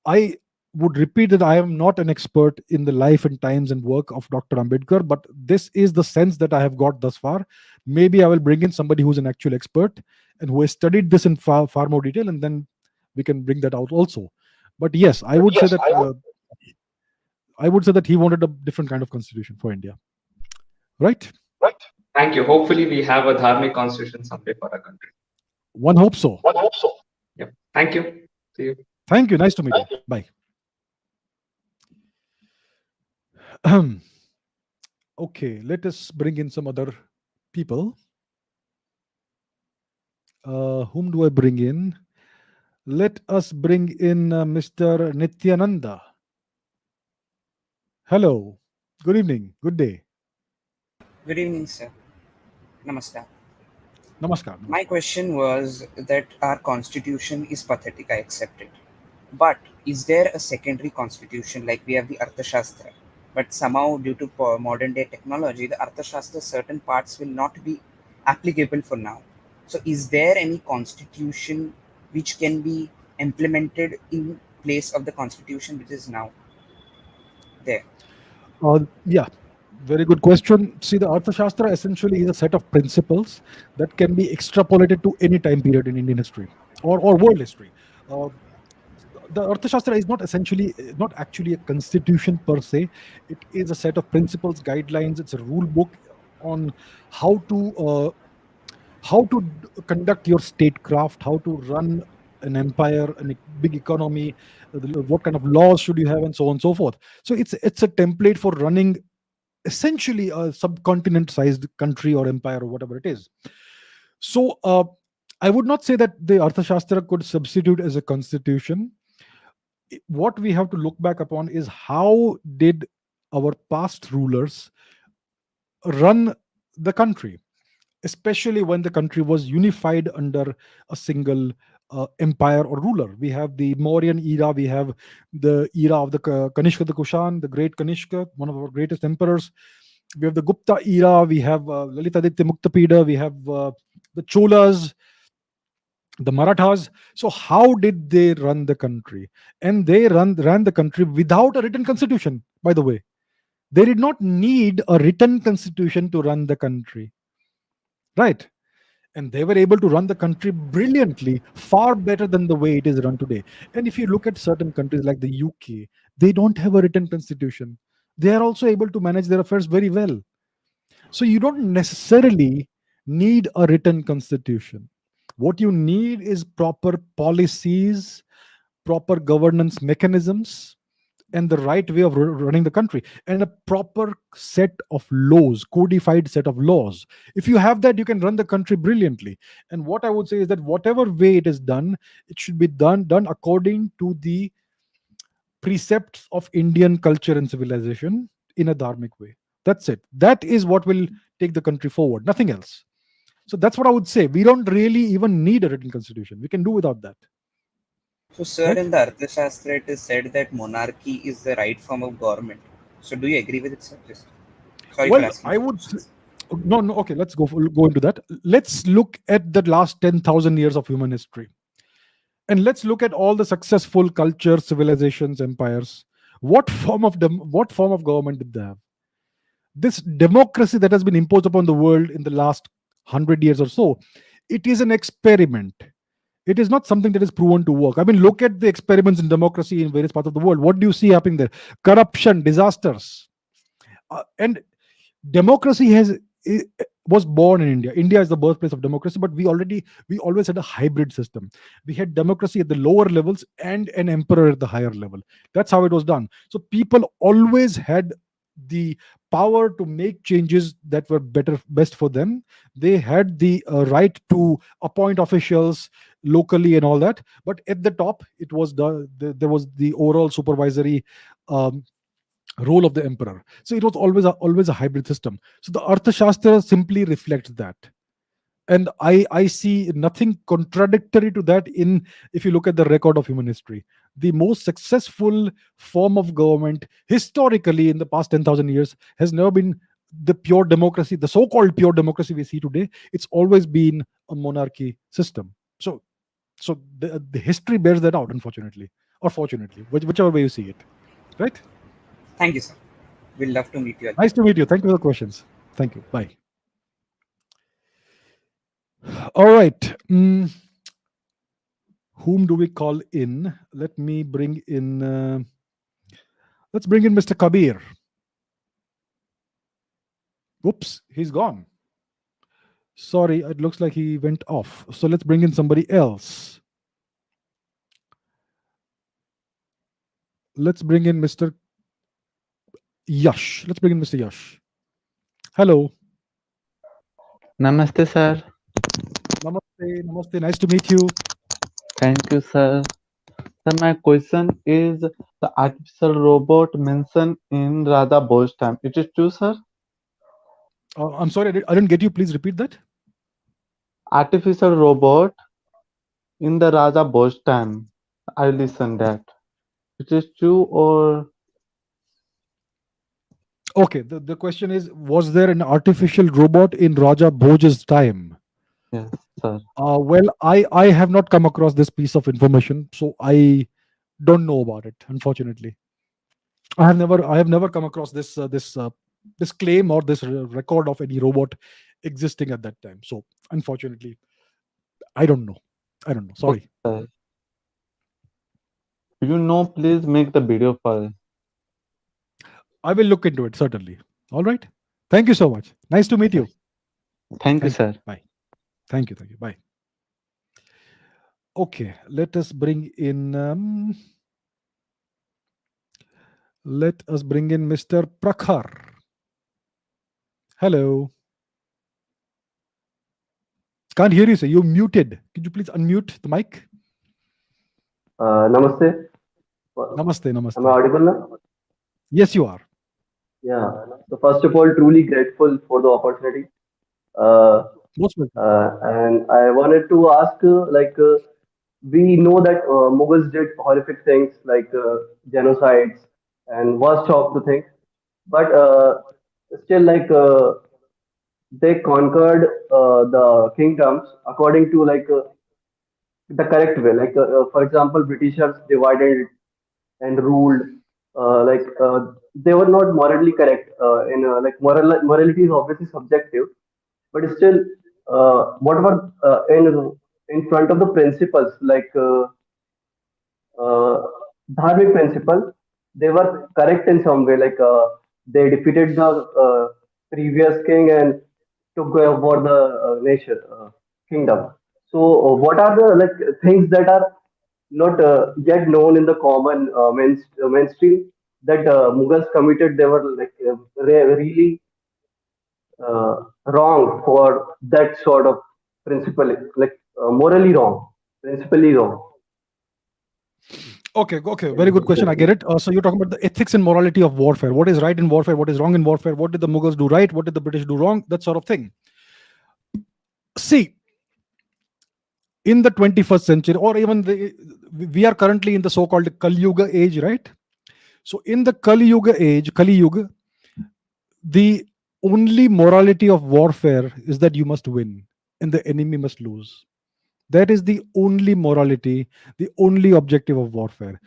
I would repeat that I am not an expert in the life and times and work of Dr. Ambedkar, but this is the sense that I have got thus far. Maybe I will bring in somebody who's an actual expert and who has studied this in far more detail, and then we can bring that out also. But yes, I would say that he wanted a different kind of constitution for India. Right? Thank you. Hopefully, we have a dharmic constitution someday for our country. One hopes so. Yep. Thank you. See you. Thank you. Nice to meet you. Bye. Okay, let us bring in some other people. Whom do I bring in? Let us bring in Mr. Nityananda. Hello. Good evening. Good day. Good evening, sir. Namaskar. Namaskar. My question was that our constitution is pathetic, I accept it. But is there a secondary constitution like we have the Arthashastra? But somehow, due to modern day technology, the Arthashastra certain parts will not be applicable for now. So, is there any constitution which can be implemented in place of the constitution which is now there? Yeah, very good question. See, the Arthashastra essentially is a set of principles that can be extrapolated to any time period in Indian history or world history. Uh, the Arthashastra is not actually a constitution per se. It is a set of principles, guidelines. It's a rule book on how to conduct your statecraft, how to run an empire, a big economy, what kind of laws should you have, and so on and so forth. So it's a template for running essentially a subcontinent-sized country or empire or whatever it is. So I would not say that the Arthashastra could substitute as a constitution. What we have to look back upon is how did our past rulers run the country, especially when the country was unified under a single empire or ruler. We have the Mauryan era, we have the era of the Kanishka the Kushan, the great Kanishka, one of our greatest emperors. We have the Gupta era, we have Lalitaditya Muktapida, we have the Cholas, The Marathas. So how did they run the country? And they ran the country without a written constitution, by the way. They did not need a written constitution to run the country, right? And they were able to run the country brilliantly, far better than the way it is run today. And if you look at certain countries like the UK, they don't have a written constitution. They are also able to manage their affairs very well. So you don't necessarily need a written constitution. What you need is proper policies, proper governance mechanisms, and the right way of running the country, and a proper set of laws, codified set of laws. If you have that, you can run the country brilliantly. And what I would say is that whatever way it is done, it should be done according to the precepts of Indian culture and civilization in a dharmic way. That's it. That is what will take the country forward, nothing else. So that's what I would say. We don't really even need a written constitution. We can do without that. So, sir, Right? in the Arthashastra, it is said that monarchy is the right form of government. So, do you agree with it, sir? Just sorry for Well, asking I such would. questions. No, no. Okay, let's go into that. Let's look at the last 10,000 years of human history, and let's look at all the successful cultures, civilizations, empires. What form of government did they have? This democracy that has been imposed upon the world in the last 100 years or so, it is an experiment. It is not something that is proven to work. I mean, look at the experiments in democracy in various parts of the world. What do you see happening there? Corruption, disasters. And democracy was born in India. India is the birthplace of democracy, but we always had a hybrid system. We had democracy at the lower levels and an emperor at the higher level. That's how it was done. So people always had the power to make changes that were best for them. They had the right to appoint officials locally and all that. But at the top, it was there was the overall supervisory um, role of the emperor. So it was always a hybrid system. So the Arthashastra simply reflects that. And I see nothing contradictory to that in if you look at the record of human history. The most successful form of government historically in the past 10,000 years has never been the pure democracy, the so-called pure democracy we see today. It's always been a monarchy system. So the history bears that out, unfortunately, or fortunately, whichever way you see it. Right? Thank you, sir. We'll love to meet you again. Nice to meet you. Thank you for the questions. Thank you. Bye. All right. Whom do we call in? Let me bring in. Let's bring in Mr. Kabir. Oops, he's gone. Sorry, it looks like he went off. So let's bring in somebody else. Let's bring in Mr. Yash. Let's bring in Mr. Yash. Hello. Namaste, sir. Namaste. Namaste. Nice to meet you. Thank you, sir. Sir, my question is the artificial robot mentioned in Radha Bosch time. It is true, sir? I'm sorry, I didn't get you. Please repeat that. Artificial robot in the Raja Bosch time. I listened that. It is true or Okay, the question is, was there an artificial robot in Raja Bhoj's time? yes, sir. Well, I have not come across this piece of information, so I don't know about it. Unfortunately, I have never come across this claim or this record of any robot existing at that time. So unfortunately, I don't know. I don't know. Okay, Sorry. sir. You know, please make the video file. I will look into it certainly. All right. Thank you so much. Nice to meet you. Thank you, sir. Bye. Thank you. Thank you. Bye. Okay, let us bring in. Let us bring in Mr. Prakhar. Hello. Can't hear you, sir. You're muted. Could you please unmute the mic? Namaste. Namaste. Am I Namaste. audible now? Yes, you are. Yeah. So first of all, truly grateful for the opportunity. Uh, Most welcome. and I wanted to ask, we know that Mughals did horrific things like genocides and worst of the things, but still, they conquered the kingdoms according to the correct way. For example, Britishers divided and ruled. They were not morally correct. In like morality is obviously subjective, but still, whatever in front of the principles uh, dharmic principle, they were correct in some way. They defeated the previous king and took over the nation kingdom. So, what are the things that are not yet known in the common mainstream that Mughals committed? They were really wrong for that sort of principle, morally wrong, principally wrong. Okay, very good question. I get it. So you're talking about the ethics and morality of warfare. What is right in warfare? What is wrong in warfare? What did the Mughals do right? What did the British do wrong? That sort of thing. See, in the 21st century, or even we are currently in the so-called Kali Yuga age, right? So in the Kali Yuga age, Kali Yuga, the only morality of warfare is that you must win and the enemy must lose. That is the only morality, the only objective of warfare.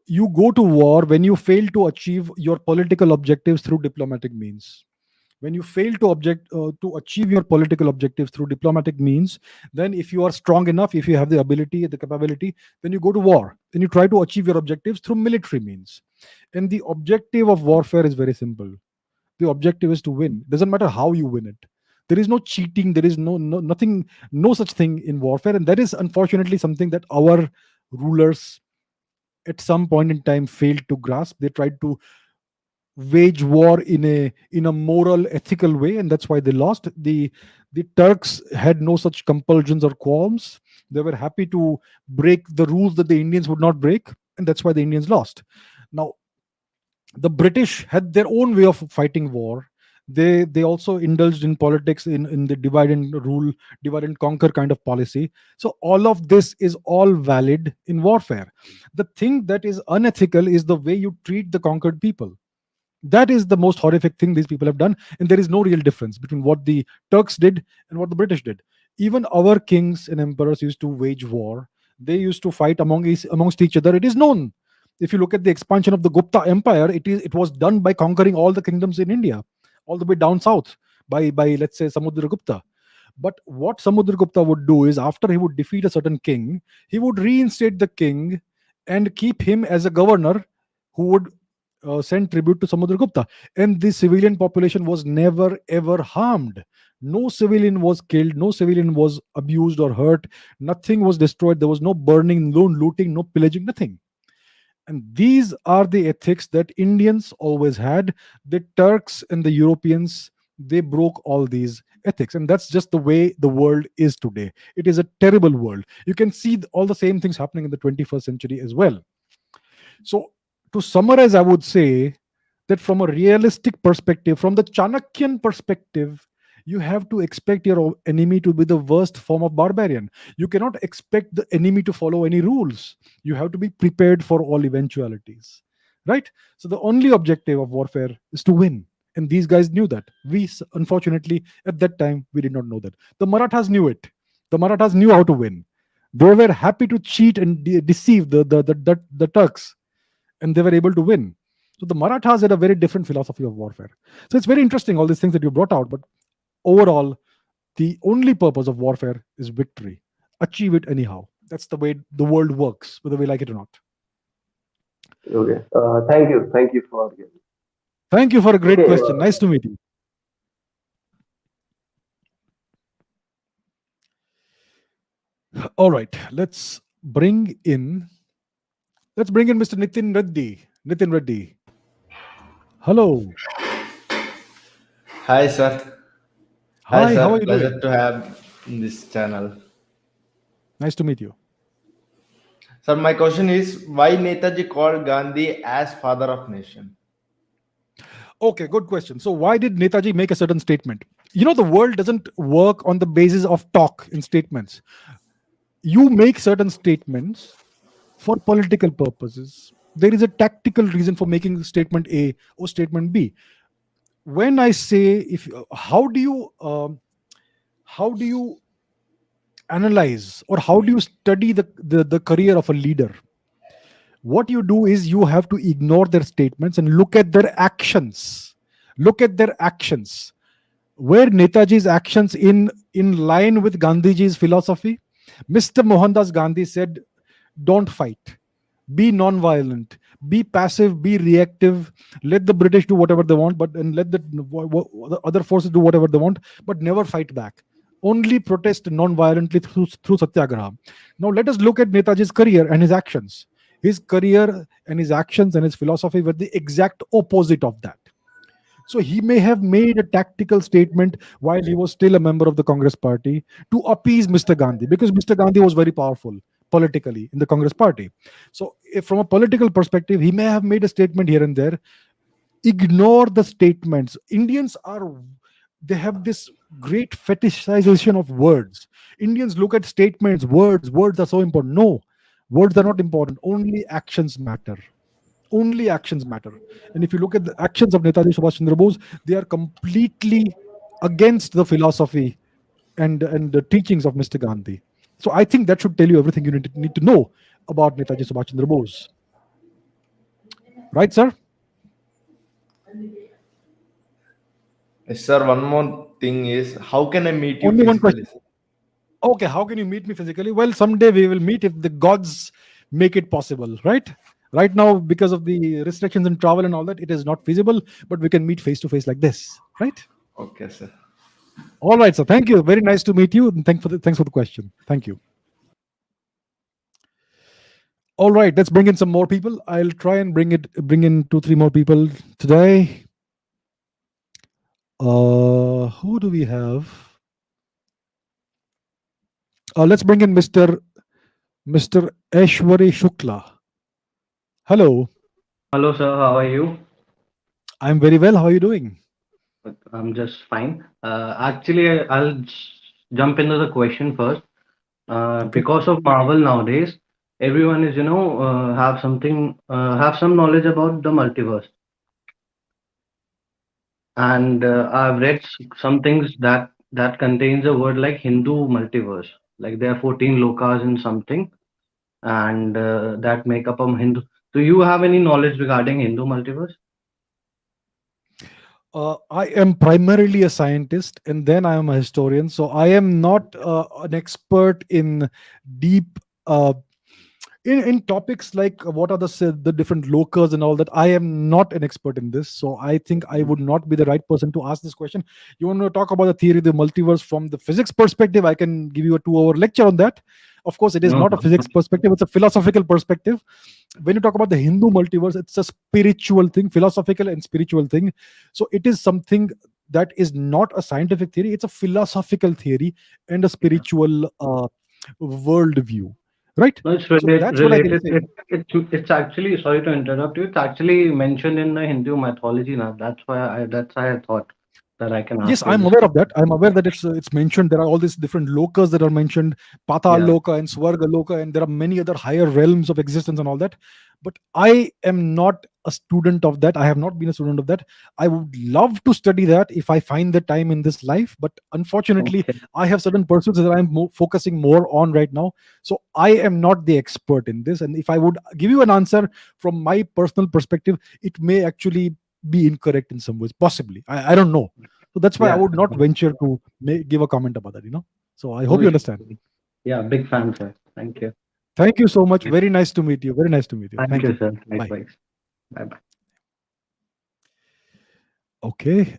You go to war when you fail to achieve your political objectives through diplomatic means. When you fail to achieve your political objectives through diplomatic means, then if you are strong enough, if you have the ability, the capability, then you go to war. Then you try to achieve your objectives through military means. And the objective of warfare is very simple. The objective is to win. Doesn't matter how you win it. There is no cheating. There is nothing, no such thing in warfare. And that is unfortunately something that our rulers at some point in time failed to grasp. They tried to wage war in a moral, ethical way, and that's why they lost. The Turks had no such compulsions or qualms. They were happy to break the rules that the Indians would not break, and that's why the Indians lost. Now, the British had their own way of fighting war. They also indulged in politics, in the divide and rule, divide and conquer kind of policy. So all of this is all valid in warfare. The thing that is unethical is the way you treat the conquered people. That is the most horrific thing these people have done, and there is no real difference between what the Turks did and what the British did. Even our kings and emperors used to wage war. They used to fight amongst each other. It is known. If you look at the expansion of the Gupta Empire, it was done by conquering all the kingdoms in India, all the way down south by let's say Samudragupta. But what Samudragupta would do is, after he would defeat a certain king, he would reinstate the king and keep him as a governor who would send tribute to Samudragupta. And the civilian population was never ever harmed. No civilian was killed, no civilian was abused or hurt, nothing was destroyed. There was no burning, no looting, no pillaging, nothing. And these are the ethics that Indians always had. The Turks and the Europeans, they broke all these ethics. And that's just the way the world is today. It is a terrible world. You can see all the same things happening in the 21st century as well. So, to summarize, I would say that from a realistic perspective, from the Chanakyan perspective, you have to expect your enemy to be the worst form of barbarian. You cannot expect the enemy to follow any rules. You have to be prepared for all eventualities. Right? So the only objective of warfare is to win. And these guys knew that. Unfortunately, at that time, we did not know that. The Marathas knew it. The Marathas knew how to win. They were happy to cheat and deceive the Turks, and they were able to win. So the Marathas had a very different philosophy of warfare. So it's very interesting, all these things that you brought out. But overall, the only purpose of warfare is victory. Achieve it anyhow. That's the way the world works, whether we like it or not. Okay. Thank you. Thank you for. Thank you for a great Okay. question. Nice to meet you. All right. Let's bring in Mr. Nitin Reddy. Nitin Reddy. Hello. Hi, sir. Hi, sir. how are you Pleasure doing? to have in this channel. Nice to meet you. Sir, my question is why Netaji called Gandhi as father of nation? Okay, good question. So, why did Netaji make a certain statement? The world doesn't work on the basis of talk in statements. You make certain statements for political purposes. There is a tactical reason for making statement A or statement B. When I say, how do you analyze, or how do you study the career of a leader? What you do is you have to ignore their statements and look at their actions. Look at their actions. Were Netaji's actions in line with Gandhiji's philosophy? Mr. Mohandas Gandhi said, don't fight, be non-violent, be passive, be reactive, let the British do whatever they want, but and let the other forces do whatever they want, but never fight back. Only protest non-violently through satyagraha. Now let us look at Netaji's career and his actions. His career and his actions and his philosophy were the exact opposite of that. So he may have made a tactical statement while he was still a member of the Congress party to appease Mr. Gandhi, because Mr. Gandhi was very powerful politically in the Congress party. So, if from a political perspective, he may have made a statement here and there. Ignore the statements. Indians are, they have this great fetishization of words. Indians look at statements, words are so important. No, words are not important. Only actions matter. Only actions matter. And if you look at the actions of Netaji Subhash Chandra Bose, they are completely against the philosophy and the teachings of Mr. Gandhi. So I think that should tell you everything you need to know about Netaji Subhash Chandra Bose. Right, sir? Yes, sir. One more thing is, how can I meet you Only one physically, question. sir? Okay, how can you meet me physically? Well, someday we will meet if the gods make it possible, right? Right now, because of the restrictions in travel and all that, it is not feasible, but we can meet face to face like this, right? Okay, sir. All right, sir. Thank you. Very nice to meet you. And thanks for the question. Thank you. All right, let's bring in some more people. I'll try and bring in 2, 3 more people today. Who do we have? Let's bring in Mr. Aishwari Shukla. Hello. Hello, sir. How are you? I'm very well. How are you doing? I'm just fine. Actually, I'll jump into the question first. Okay. Because of Marvel nowadays, everyone is, have some knowledge about the multiverse. And I've read some things that contains a word like Hindu multiverse. Like there are 14 lokas in something, and that make up a Hindu. Do you have any knowledge regarding Hindu multiverse? I am primarily a scientist and then I am a historian. So I am not an expert in deep in topics like what are the different locals and all that. I am not an expert in this, so I think I would not be the right person to ask this question. You want to talk about the theory of the multiverse from the physics perspective? I can give you a 2-hour lecture on that. Of course, it is No. not a physics perspective, it's a philosophical perspective. When you talk about the Hindu multiverse, it's a spiritual thing, philosophical and spiritual thing. So it is something that is not a scientific theory, it's a philosophical theory and a spiritual worldview, right? No, it's So that's what I can related. say. It's actually, sorry to interrupt you. It's actually mentioned in the Hindu mythology now. That's why I thought that I can Yes, ask you I'm this aware of question. that. I'm aware that it's mentioned. There are all these different lokas that are mentioned, Patal Yeah. Loka and Swarga Loka, and there are many other higher realms of existence and all that. But I am not a student of that. I have not been a student of that. I would love to study that if I find the time in this life. But unfortunately, Okay. I have certain pursuits that I'm focusing more on right now. So I am not the expert in this. And if I would give you an answer from my personal perspective, it may actually be incorrect in some ways, possibly. I don't know. So that's why I Yeah. would not venture to give a comment about that. So I No hope you issue. understand. Yeah, big fan, sir. Thank you. Thank you so much. Very nice to meet you. Very nice to meet you. Thank Thank you, you. sir. Bye. Likewise. Bye bye. Okay.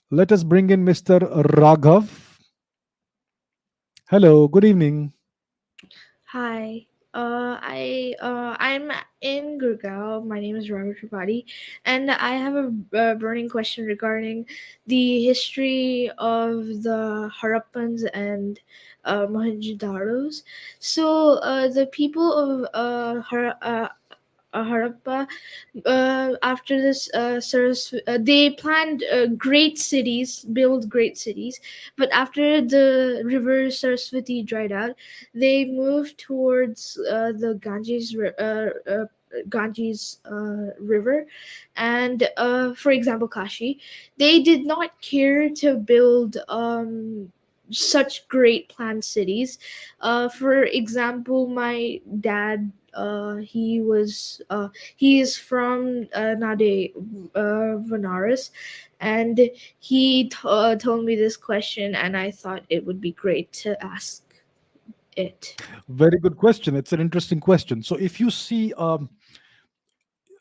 Let us bring in Mr. Raghav. Hello. Good evening. Hi. I'm in Gurgaon. My name is Robert Tripathi, and I have a burning question regarding the history of the Harappans and Mohenjo-daros. So, the people of Harappa, after this they planned great cities, build great cities, but after the river Saraswati dried out, they moved towards the Ganges river, and for example Kashi. They did not care to build such great planned cities. For example, my dad, he is from Nade, Vanaras, and told me this question, and I thought it would be great to ask it. Very good question. It's an interesting question. So if you see,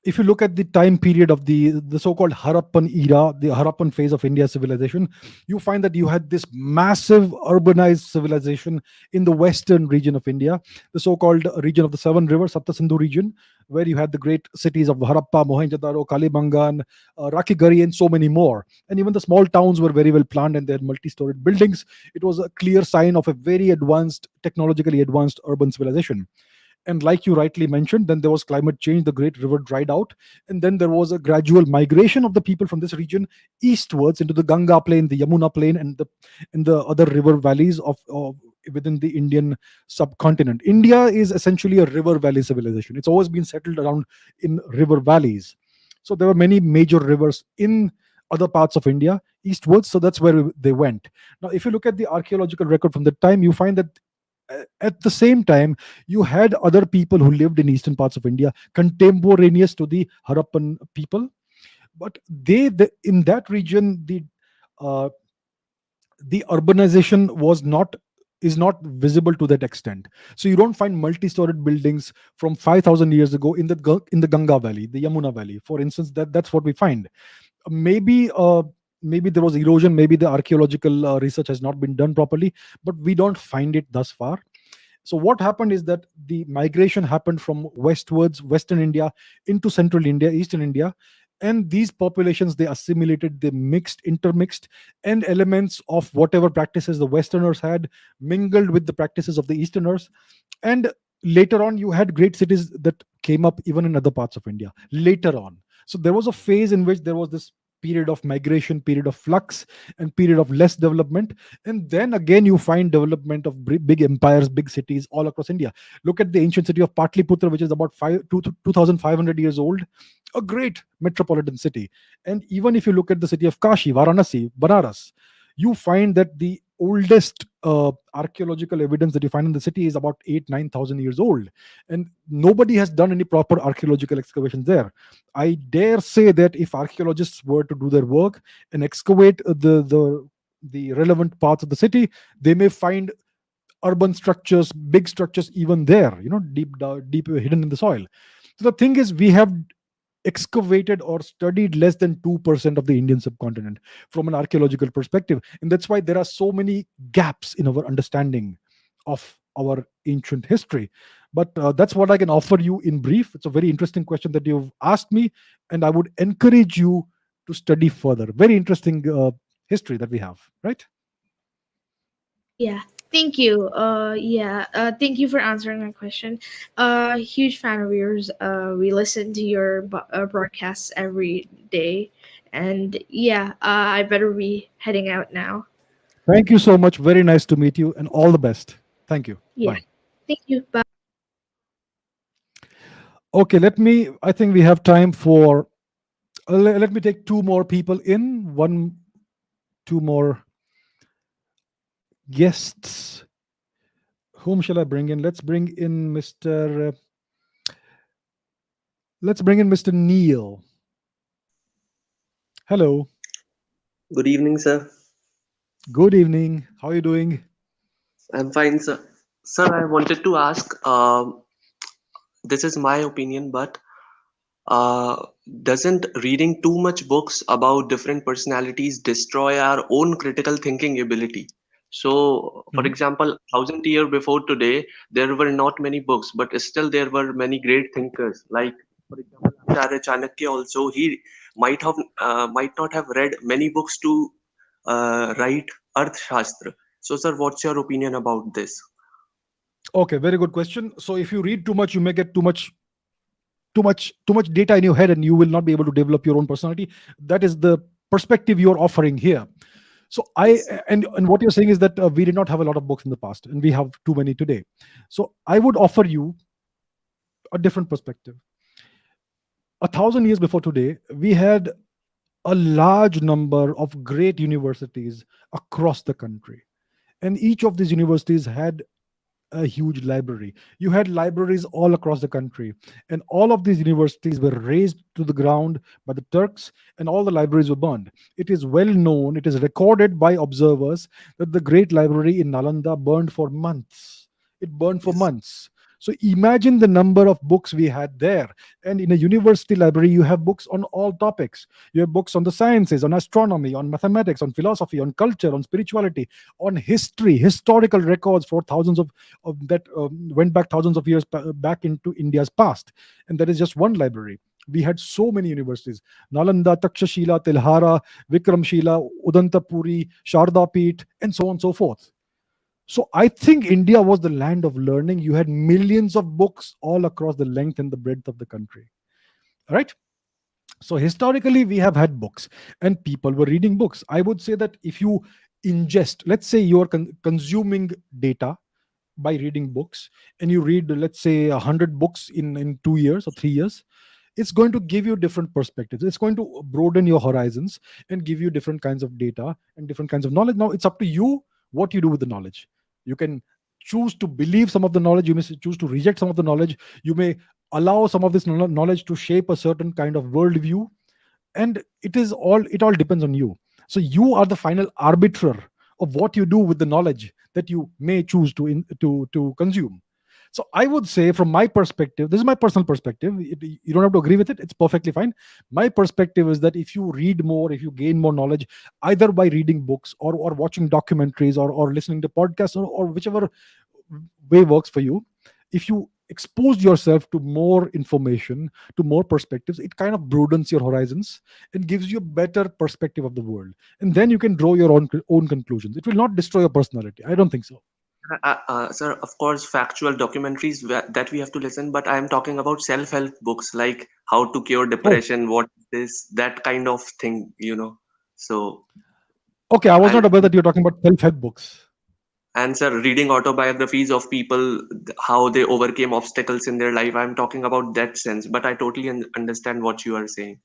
if you look at the time period of the so-called Harappan era, the Harappan phase of India's civilization, you find that you had this massive urbanized civilization in the western region of India, the so-called region of the seven rivers, Sapta Sindhu region, where you had the great cities of Harappa, Mohenjo-daro, Kalibangan, Rakigari, and so many more. And even the small towns were very well planned and they had multi-storied buildings. It was a clear sign of a very advanced, technologically advanced urban civilization. And like you rightly mentioned, then there was climate change, the great river dried out, and then there was a gradual migration of the people from this region eastwards into the Ganga plain, the Yamuna plain, and the other river valleys of within the Indian subcontinent. India is essentially a river valley civilization. It's always been settled around in river valleys. So there were many major rivers in other parts of India eastwards, so that's where they went. Now if you look at the archaeological record from that time, you find that at the same time you had other people who lived in eastern parts of India contemporaneous to the Harappan people, but in that region uh, the urbanization was not is not visible to that extent. So you don't find multi-storied buildings from 5000 years ago in in the Ganga valley, the Yamuna valley, for instance. That's what we find. Maybe there was erosion, maybe the archaeological research has not been done properly, but we don't find it thus far. So what happened is that the migration happened from westwards, western India, into central India, eastern India, and these populations, they assimilated, they mixed, intermixed, and elements of whatever practices the westerners had mingled with the practices of the easterners. And later on you had great cities that came up even in other parts of India later on. So there was a phase in which there was this period of migration, period of flux, and period of less development. And then again you find development of big empires, big cities all across India. Look at the ancient city of Patliputra, which is about 2500 years old, a great metropolitan city. And even if you look at the city of Kashi, Varanasi, Banaras, you find that the oldest archaeological evidence that you find in the city is about 8 9,000 years old, and nobody has done any proper archaeological excavations there. I dare say that if archaeologists were to do their work and excavate the relevant parts of the city, they may find urban structures, big structures even there, deep hidden in the soil. So the thing is, we have excavated or studied less than 2% of the Indian subcontinent from an archaeological perspective. And that's why there are so many gaps in our understanding of our ancient history. But that's what I can offer you in brief. It's a very interesting question that you've asked me, and I would encourage you to study further. Very interesting history that we have, right? Yeah, thank you. Thank you for answering my question. Huge fan of yours. We listen to your broadcasts every day, and yeah, I better be heading out now. Thank you so much. Very nice to meet you, and all the best. Thank you. Yeah, Bye. thank you. Bye. Okay, I think we have time for, let me take two more people in, two more guests. Whom shall I bring in? Let's bring in Mr. Neil. Hello. Good evening, sir. Good evening. How are you doing? I'm fine, sir. Sir, I wanted to ask, this is my opinion, but uh, doesn't reading too much books about different personalities destroy our own critical thinking ability? So, for Mhm. example, 1,000 year before today, there were not many books, but still there were many great thinkers. Like, for example, Acharya Chanakya also, he might not have read many books to write Arthashastra. So, sir, what's your opinion about this? Okay, very good question. So if you read too much, you may get too much data in your head, and you will not be able to develop your own personality. That is the perspective you're offering here. So Yes. and what you're saying is that we did not have a lot of books in the past, and we have too many today. So I would offer you a different perspective. 1,000 years before today, we had a large number of great universities across the country, and each of these universities had a huge library. You had libraries all across the country, and all of these universities were razed to the ground by the Turks, and all the libraries were burned. It is well known, it is recorded by observers that the great library in Nalanda burned for months. It burned for Yes. months. So imagine the number of books we had there. And in a university library, you have books on all topics. You have books on the sciences, on astronomy, on mathematics, on philosophy, on culture, on spirituality, on history, historical records for thousands of that went back thousands of years back into India's past. And that is just one library. We had so many universities: Nalanda, Takshashila, Tilhara, Vikramshila, Udantapuri, Shardapit, and so on and so forth. So I think India was the land of learning. You had millions of books all across the length and the breadth of the country. All right. So historically, we have had books, and people were reading books. I would say that if you ingest, let's say you're consuming data by reading books, and you read, let's say, 100 books in 2 years or 3 years, it's going to give you different perspectives. It's going to broaden your horizons and give you different kinds of data and different kinds of knowledge. Now it's up to you what you do with the knowledge. You can choose to believe some of the knowledge, you may choose to reject some of the knowledge, you may allow some of this knowledge to shape a certain kind of worldview, and it all depends on you. So you are the final arbiter of what you do with the knowledge that you may choose to consume. So I would say, from my perspective, this is my personal perspective, you don't have to agree with it, it's perfectly fine. My perspective is that if you read more, if you gain more knowledge, either by reading books or watching documentaries or listening to podcasts, or whichever way works for you, if you expose yourself to more information, to more perspectives, it kind of broadens your horizons and gives you a better perspective of the world, and then you can draw your own conclusions. It will not destroy your personality, I don't think so. Sir, of course, factual documentaries that we have to listen, but I am talking about self-help books like how to cure Oh, depression, what is that kind of thing. So, okay, I was and not aware that you're talking about self-help books. and sir, reading autobiographies of people, how they overcame obstacles in their life. I'm talking about that sense, but I totally understand what you are saying.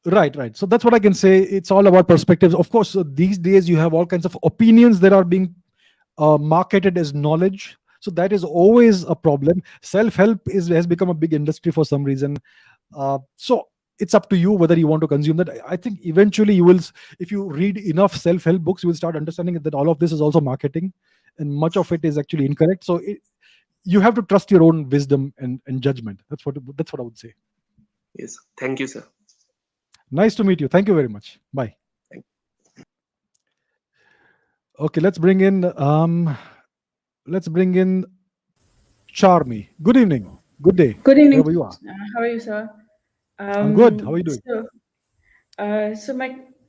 Right, right. So that's what I can say. It's all about perspectives. Of course, these days you have all kinds of opinions that are being marketed as knowledge. So that is always a problem. Self-help has become a big industry for some reason. So it's up to you whether you want to consume that. I think eventually you will, if you read enough self-help books, you will start understanding that all of this is also marketing, and much of it is actually incorrect. So you have to trust your own wisdom and judgment. That's what I would say. Yes. Thank you, sir. Nice to meet you. Thank you very much. Bye. Thank Okay, let's bring in Charmy. Good evening. Good day. Good evening. Wherever you are. How are you, sir? I'm good. How are you doing? So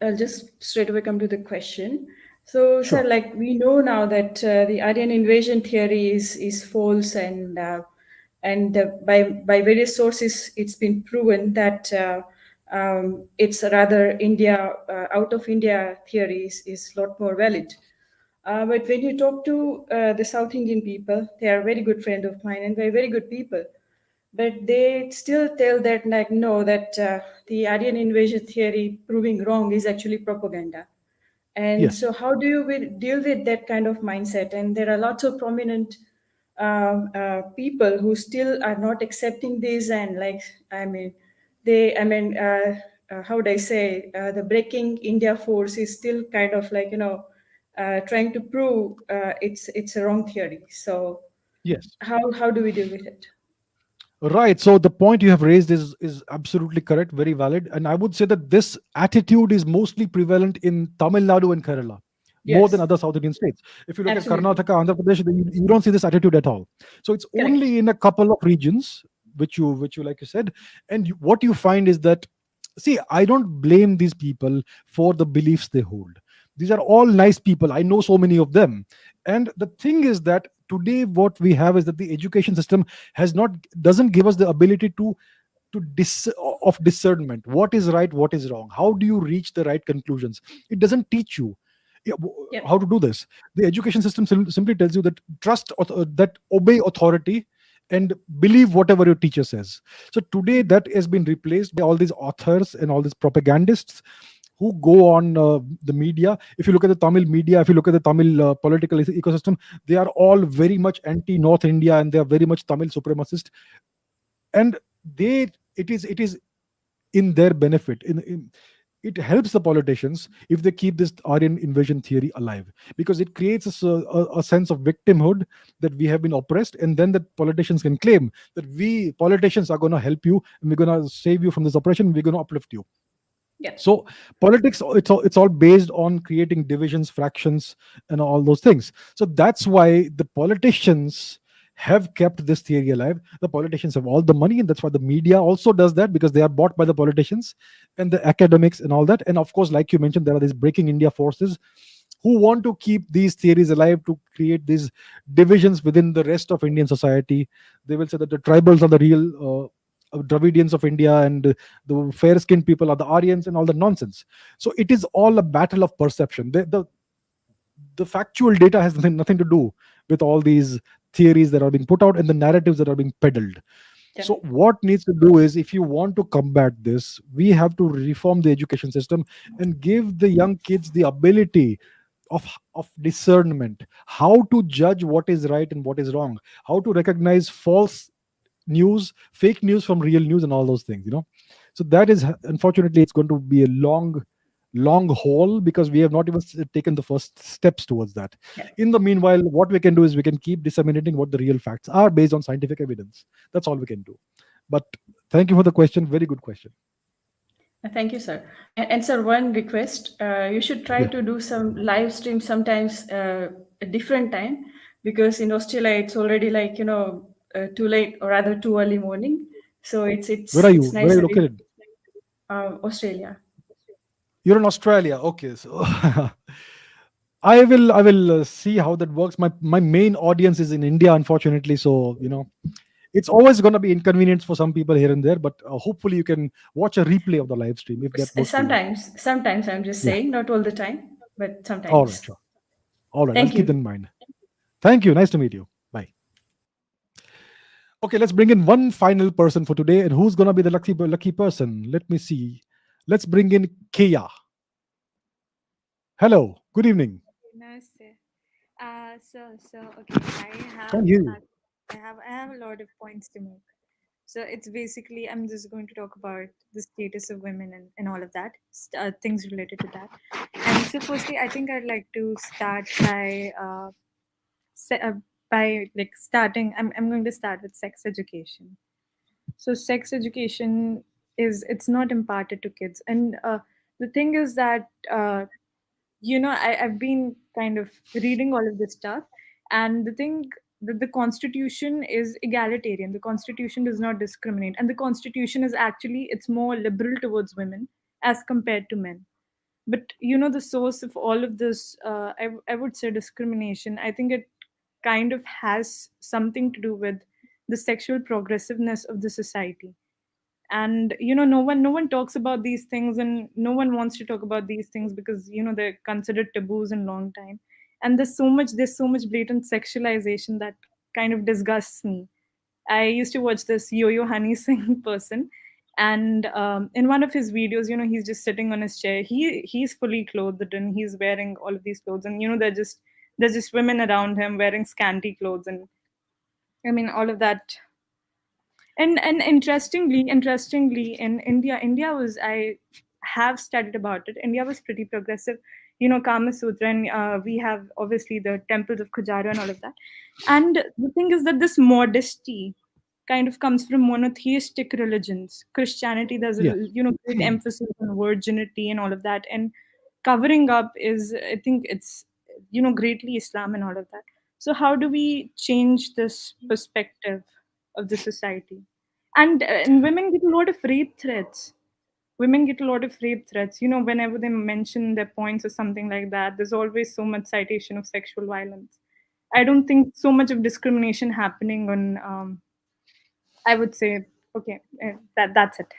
I'll just straight away come to the question. So, sir, Sure. like we know now that the Aryan invasion theory is false, and by various sources, it's been proven that it's rather India out of India theory is a lot more valid. But when you talk to the South Indian people, they are a very good friend of mine and they're very good people. But they still tell that, like, no, that the Aryan invasion theory proving wrong is actually propaganda. And Yes. so, how do you deal with that kind of mindset? And there are lots of prominent people who still are not accepting this, and like, I mean, how would I say, the breaking India force is still kind of like trying to prove it's a wrong theory. So, Yes. how do we deal with it? Right. So the point you have raised is absolutely correct, very valid. And I would say that this attitude is mostly prevalent in Tamil Nadu and Kerala, more than Yes, other South Indian states. If you look at absolutely Karnataka, Andhra Pradesh, then you don't see this attitude at all. So it's correct. only in a couple of regions, which you like you said, and what you find is that, see, I don't blame these people for the beliefs they hold. These are all nice people. I know so many of them. And the thing is that today what we have is that the education system has not doesn't give us the ability of discernment. What is right, what is wrong? How do you reach the right conclusions? It doesn't teach you, yeah, Yep. how to do this. The education system simply tells you that that obey authority and believe whatever your teacher says. So today that has been replaced by all these authors and all these propagandists who go on the media. If you look at the Tamil media, if you look at the Tamil political ecosystem, they are all very much anti North India, and they are very much Tamil supremacist. And they it is in their benefit, it helps the politicians if they keep this Aryan invasion theory alive, because it creates a sense of victimhood, that we have been oppressed, and then the politicians can claim that we politicians are going to help you, and we're going to save you from this oppression, we're going to uplift you. Yeah. So politics, it's all based on creating divisions, fractions, and all those things. So that's why the politicians have kept this theory alive. The politicians have all the money, and that's why the media also does that, because they are bought by the politicians and the academics and all that. And of course, like you mentioned, there are these breaking India forces who want to keep these theories alive, to create these divisions within the rest of Indian society. They will say that the tribals are the real Dravidians of India, and the fair skinned people are the Aryans, and all the nonsense. So it is all a battle of perception. The factual data has nothing to do with all these theories that are being put out and the narratives that are being peddled. Yeah. So what needs to do is, if you want to combat this, we have to reform the education system and give the young kids the ability of discernment, how to judge what is right and what is wrong, how to recognize false news, fake news from real news, and all those things. So that is, unfortunately, it's going to be a long haul, because we have not even taken the first steps towards that. Yeah. In the meanwhile, what we can do is we can keep disseminating what the real facts are based on scientific evidence. That's all we can do. But thank you for the question. Very good question. Thank you, sir. And sir, one request: you should try Yeah. to do some live stream sometimes a different time, because in Australia it's already like too late, or rather too early morning. So it's Where it's are you? it's Where nice are you that you, located? Australia. You're in Australia. Okay. So I will see how that works. My main audience is in India, unfortunately. So it's always going to be inconvenience for some people here and there. But hopefully you can watch a replay of the live stream if that works for you. Sometimes I'm just Yeah. saying, not all the time, but All right. sometimes. Sure. All right. I'll Thank keep that you. in mind. Thank you. Nice to meet you. Bye. Okay. Let's bring in one final person for today. And who's going to be the lucky person? Let me see. Let's bring in Kea. Hello. Good evening. Namaste. So okay, Can't hear you. I have a lot of points to make. So it's basically I'm just going to talk about the status of women and all of that, things related to that. And so firstly, I think I'd like to start by like starting. I'm going to start with sex education. So sex education it's not imparted to kids, and the thing is that I've been kind of reading all of this stuff, and the thing that the constitution is egalitarian. The constitution does not discriminate, and the constitution is actually it's more liberal towards women as compared to men. But the source of all of this, I would say discrimination. I think it kind of has something to do with the sexual progressiveness of the society. And no one talks about these things, and no one wants to talk about these things because they're considered taboos in long time. And there's so much blatant sexualization that kind of disgusts me. I used to watch this Yo-Yo Honey Singh person, and in one of his videos, he's just sitting on his chair. He's fully clothed and he's wearing all of these clothes, and there's just women around him wearing scanty clothes, and I mean all of that. And interestingly, in India was, I have studied about it. India was pretty progressive, Kama Sutra, and we have obviously the temples of Khajuraho and all of that. And the thing is that this modesty kind of comes from monotheistic religions. Christianity, there's a Yeah. great emphasis on virginity and all of that, and covering up is, I think it's greatly Islam and all of that. So how do we change this perspective of the society? And women get a lot of rape threats. Women get a lot of rape threats. Whenever they mention their points or something like that, there's always so much citation of sexual violence. I don't think so much of discrimination happening on. I would say, okay, that's it.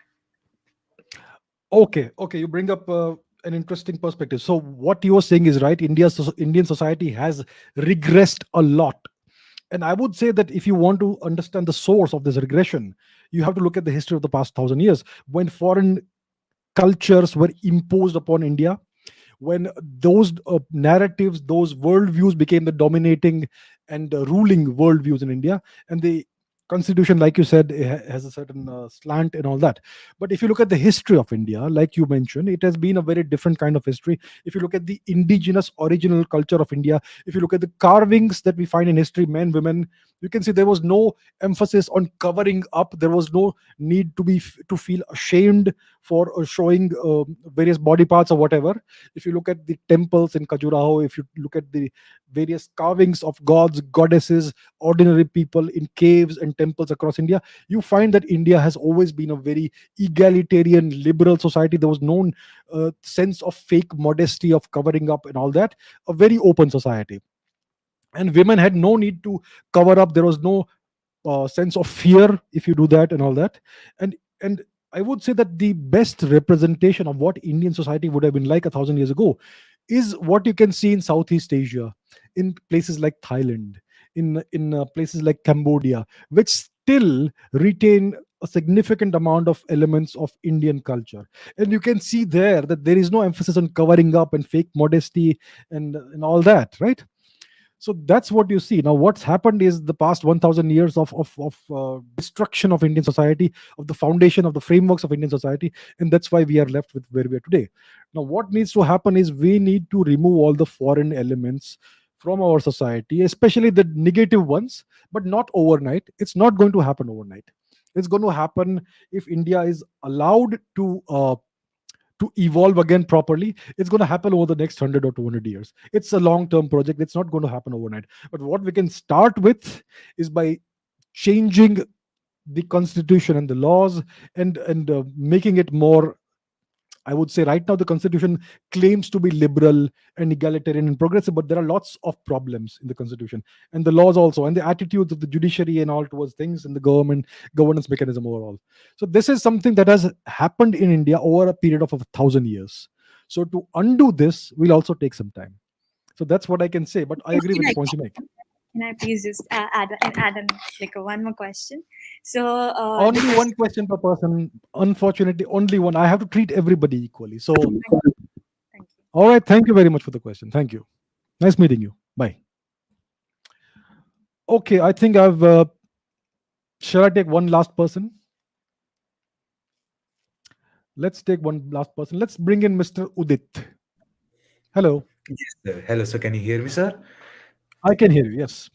Okay. You bring up an interesting perspective. So what you are saying is right. Indian society has regressed a lot, and I would say that if you want to understand the source of this regression, you have to look at the history of the past 1,000 years, when foreign cultures were imposed upon India, when those narratives, those worldviews became the dominating and ruling worldviews in India, and the constitution, like you said, has a certain slant and all that. But if you look at the history of India, like you mentioned, it has been a very different kind of history. If you look at the indigenous original culture of India, if you look at the carvings that we find in history, men, women, you can see there was no emphasis on covering up. There was no need to feel ashamed for showing various body parts or whatever. If you look at the temples in Khajuraho, if you look at the various carvings of gods, goddesses, ordinary people in caves and temples across India, you find that India has always been a very egalitarian, liberal society. There was no sense of fake modesty, of covering up and all that. A very open society. And women had no need to cover up. There was no sense of fear if you do that and all that. And I would say that the best representation of what Indian society would have been like 1,000 years ago is what you can see in Southeast Asia, in places like Thailand, in places like Cambodia, which still retain a significant amount of elements of Indian culture. And you can see there that there is no emphasis on covering up and fake modesty and all that, right? So that's what you see now. What's happened is the past 1,000 years of destruction of Indian society, of the foundation of the frameworks of Indian society, and that's why we are left with where we are today. Now what needs to happen is we need to remove all the foreign elements from our society, especially the negative ones, but not overnight. It's not going to happen overnight. It's going to happen if India is allowed to evolve again properly. It's going to happen over the next 100 or 200 years. It's a long term project. It's not going to happen overnight. But what we can start with is by changing the constitution and the laws, and making it more, I would say. Right now the constitution claims to be liberal and egalitarian and progressive, but there are lots of problems in the constitution and the laws also, and the attitudes of the judiciary and all towards things, and the governance mechanism overall. So this is something that has happened in India over a period of 1,000 years. So to undo this will also take some time. So that's what I can say, but I agree with the points you make. Can I please just add an, like one more question? So the Only one question per person. Unfortunately, only one. I have to treat everybody equally. So, all right. Thank you very much for the question. Thank you. Nice meeting you. Bye. Okay, I think I've. Shall I take one last person? Let's take one last person. Let's bring in Mr. Udit. Hello. Yes, sir. Hello, sir. Can you hear me, sir? I can hear you. Yes.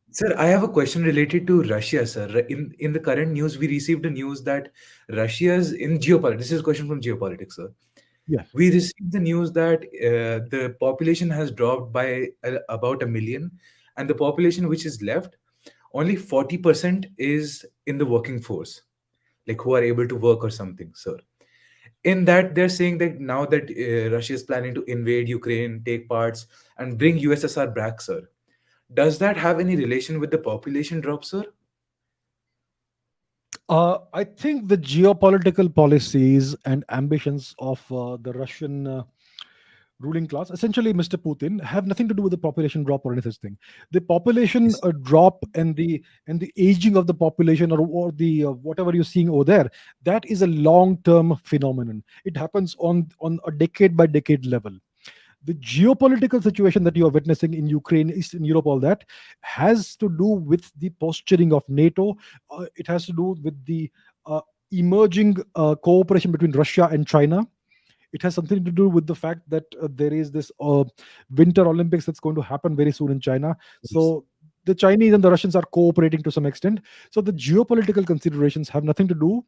Sir, I have a question related to Russia, sir. In the current news, we received a news that Russia's in geopolitics. This is a question from Geopolitics, sir. Yes. We received the news that the population has dropped by about 1 million, and the population which is left, only 40% is in the working force, like who are able to work or something, sir. In that, they're saying that now that Russia is planning to invade Ukraine, take parts, and bring USSR back, sir. Does that have any relation with the population drop, sir? I think the geopolitical policies and ambitions of the Russian ruling class, essentially Mr. Putin, have nothing to do with the population drop or any such thing. The population drop and the aging of the population, or the whatever you're seeing over there, that is a long-term phenomenon. It happens on a decade by decade level. The geopolitical situation that you are witnessing in Ukraine, Eastern Europe, all that has to do with the posturing of NATO. It has to do with the emerging cooperation between Russia and China. It has something to do with the fact that there is this Winter Olympics that's going to happen very soon in China. So the Chinese and the Russians are cooperating to some extent. So the geopolitical considerations have nothing to do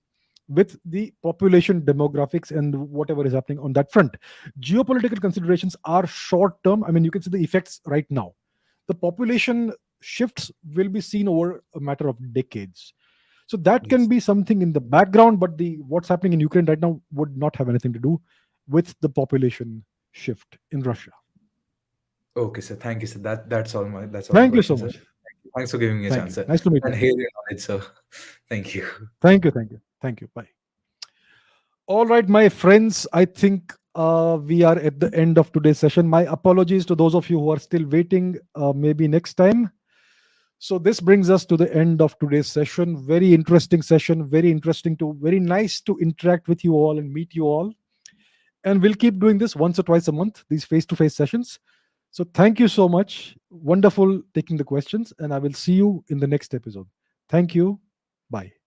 with the population demographics and whatever is happening on that front. Geopolitical considerations are short term. I mean, you can see the effects right now. The population shifts will be seen over a matter of decades. So that can be something in the background, but the what's happening in Ukraine right now would not have anything to do with the population shift in Russia. Okay, sir. Thank you, sir. That's all my Thank you so questions, sir. much. Thanks for giving me a Thank chance, you. sir. Nice to meet And you. hear your knowledge, sir. Thank you. Thank you. Thank you. Thank you. Bye. All right, my friends, I think we are at the end of today's session. My apologies to those of you who are still waiting, maybe next time. So this brings us to the end of today's session. Very interesting session, very nice to interact with you all and meet you all. and we'll keep doing this once or twice a month, these face-to-face sessions. So thank you so much. Wonderful taking the questions, and I will see you in the next episode. Thank you. Bye.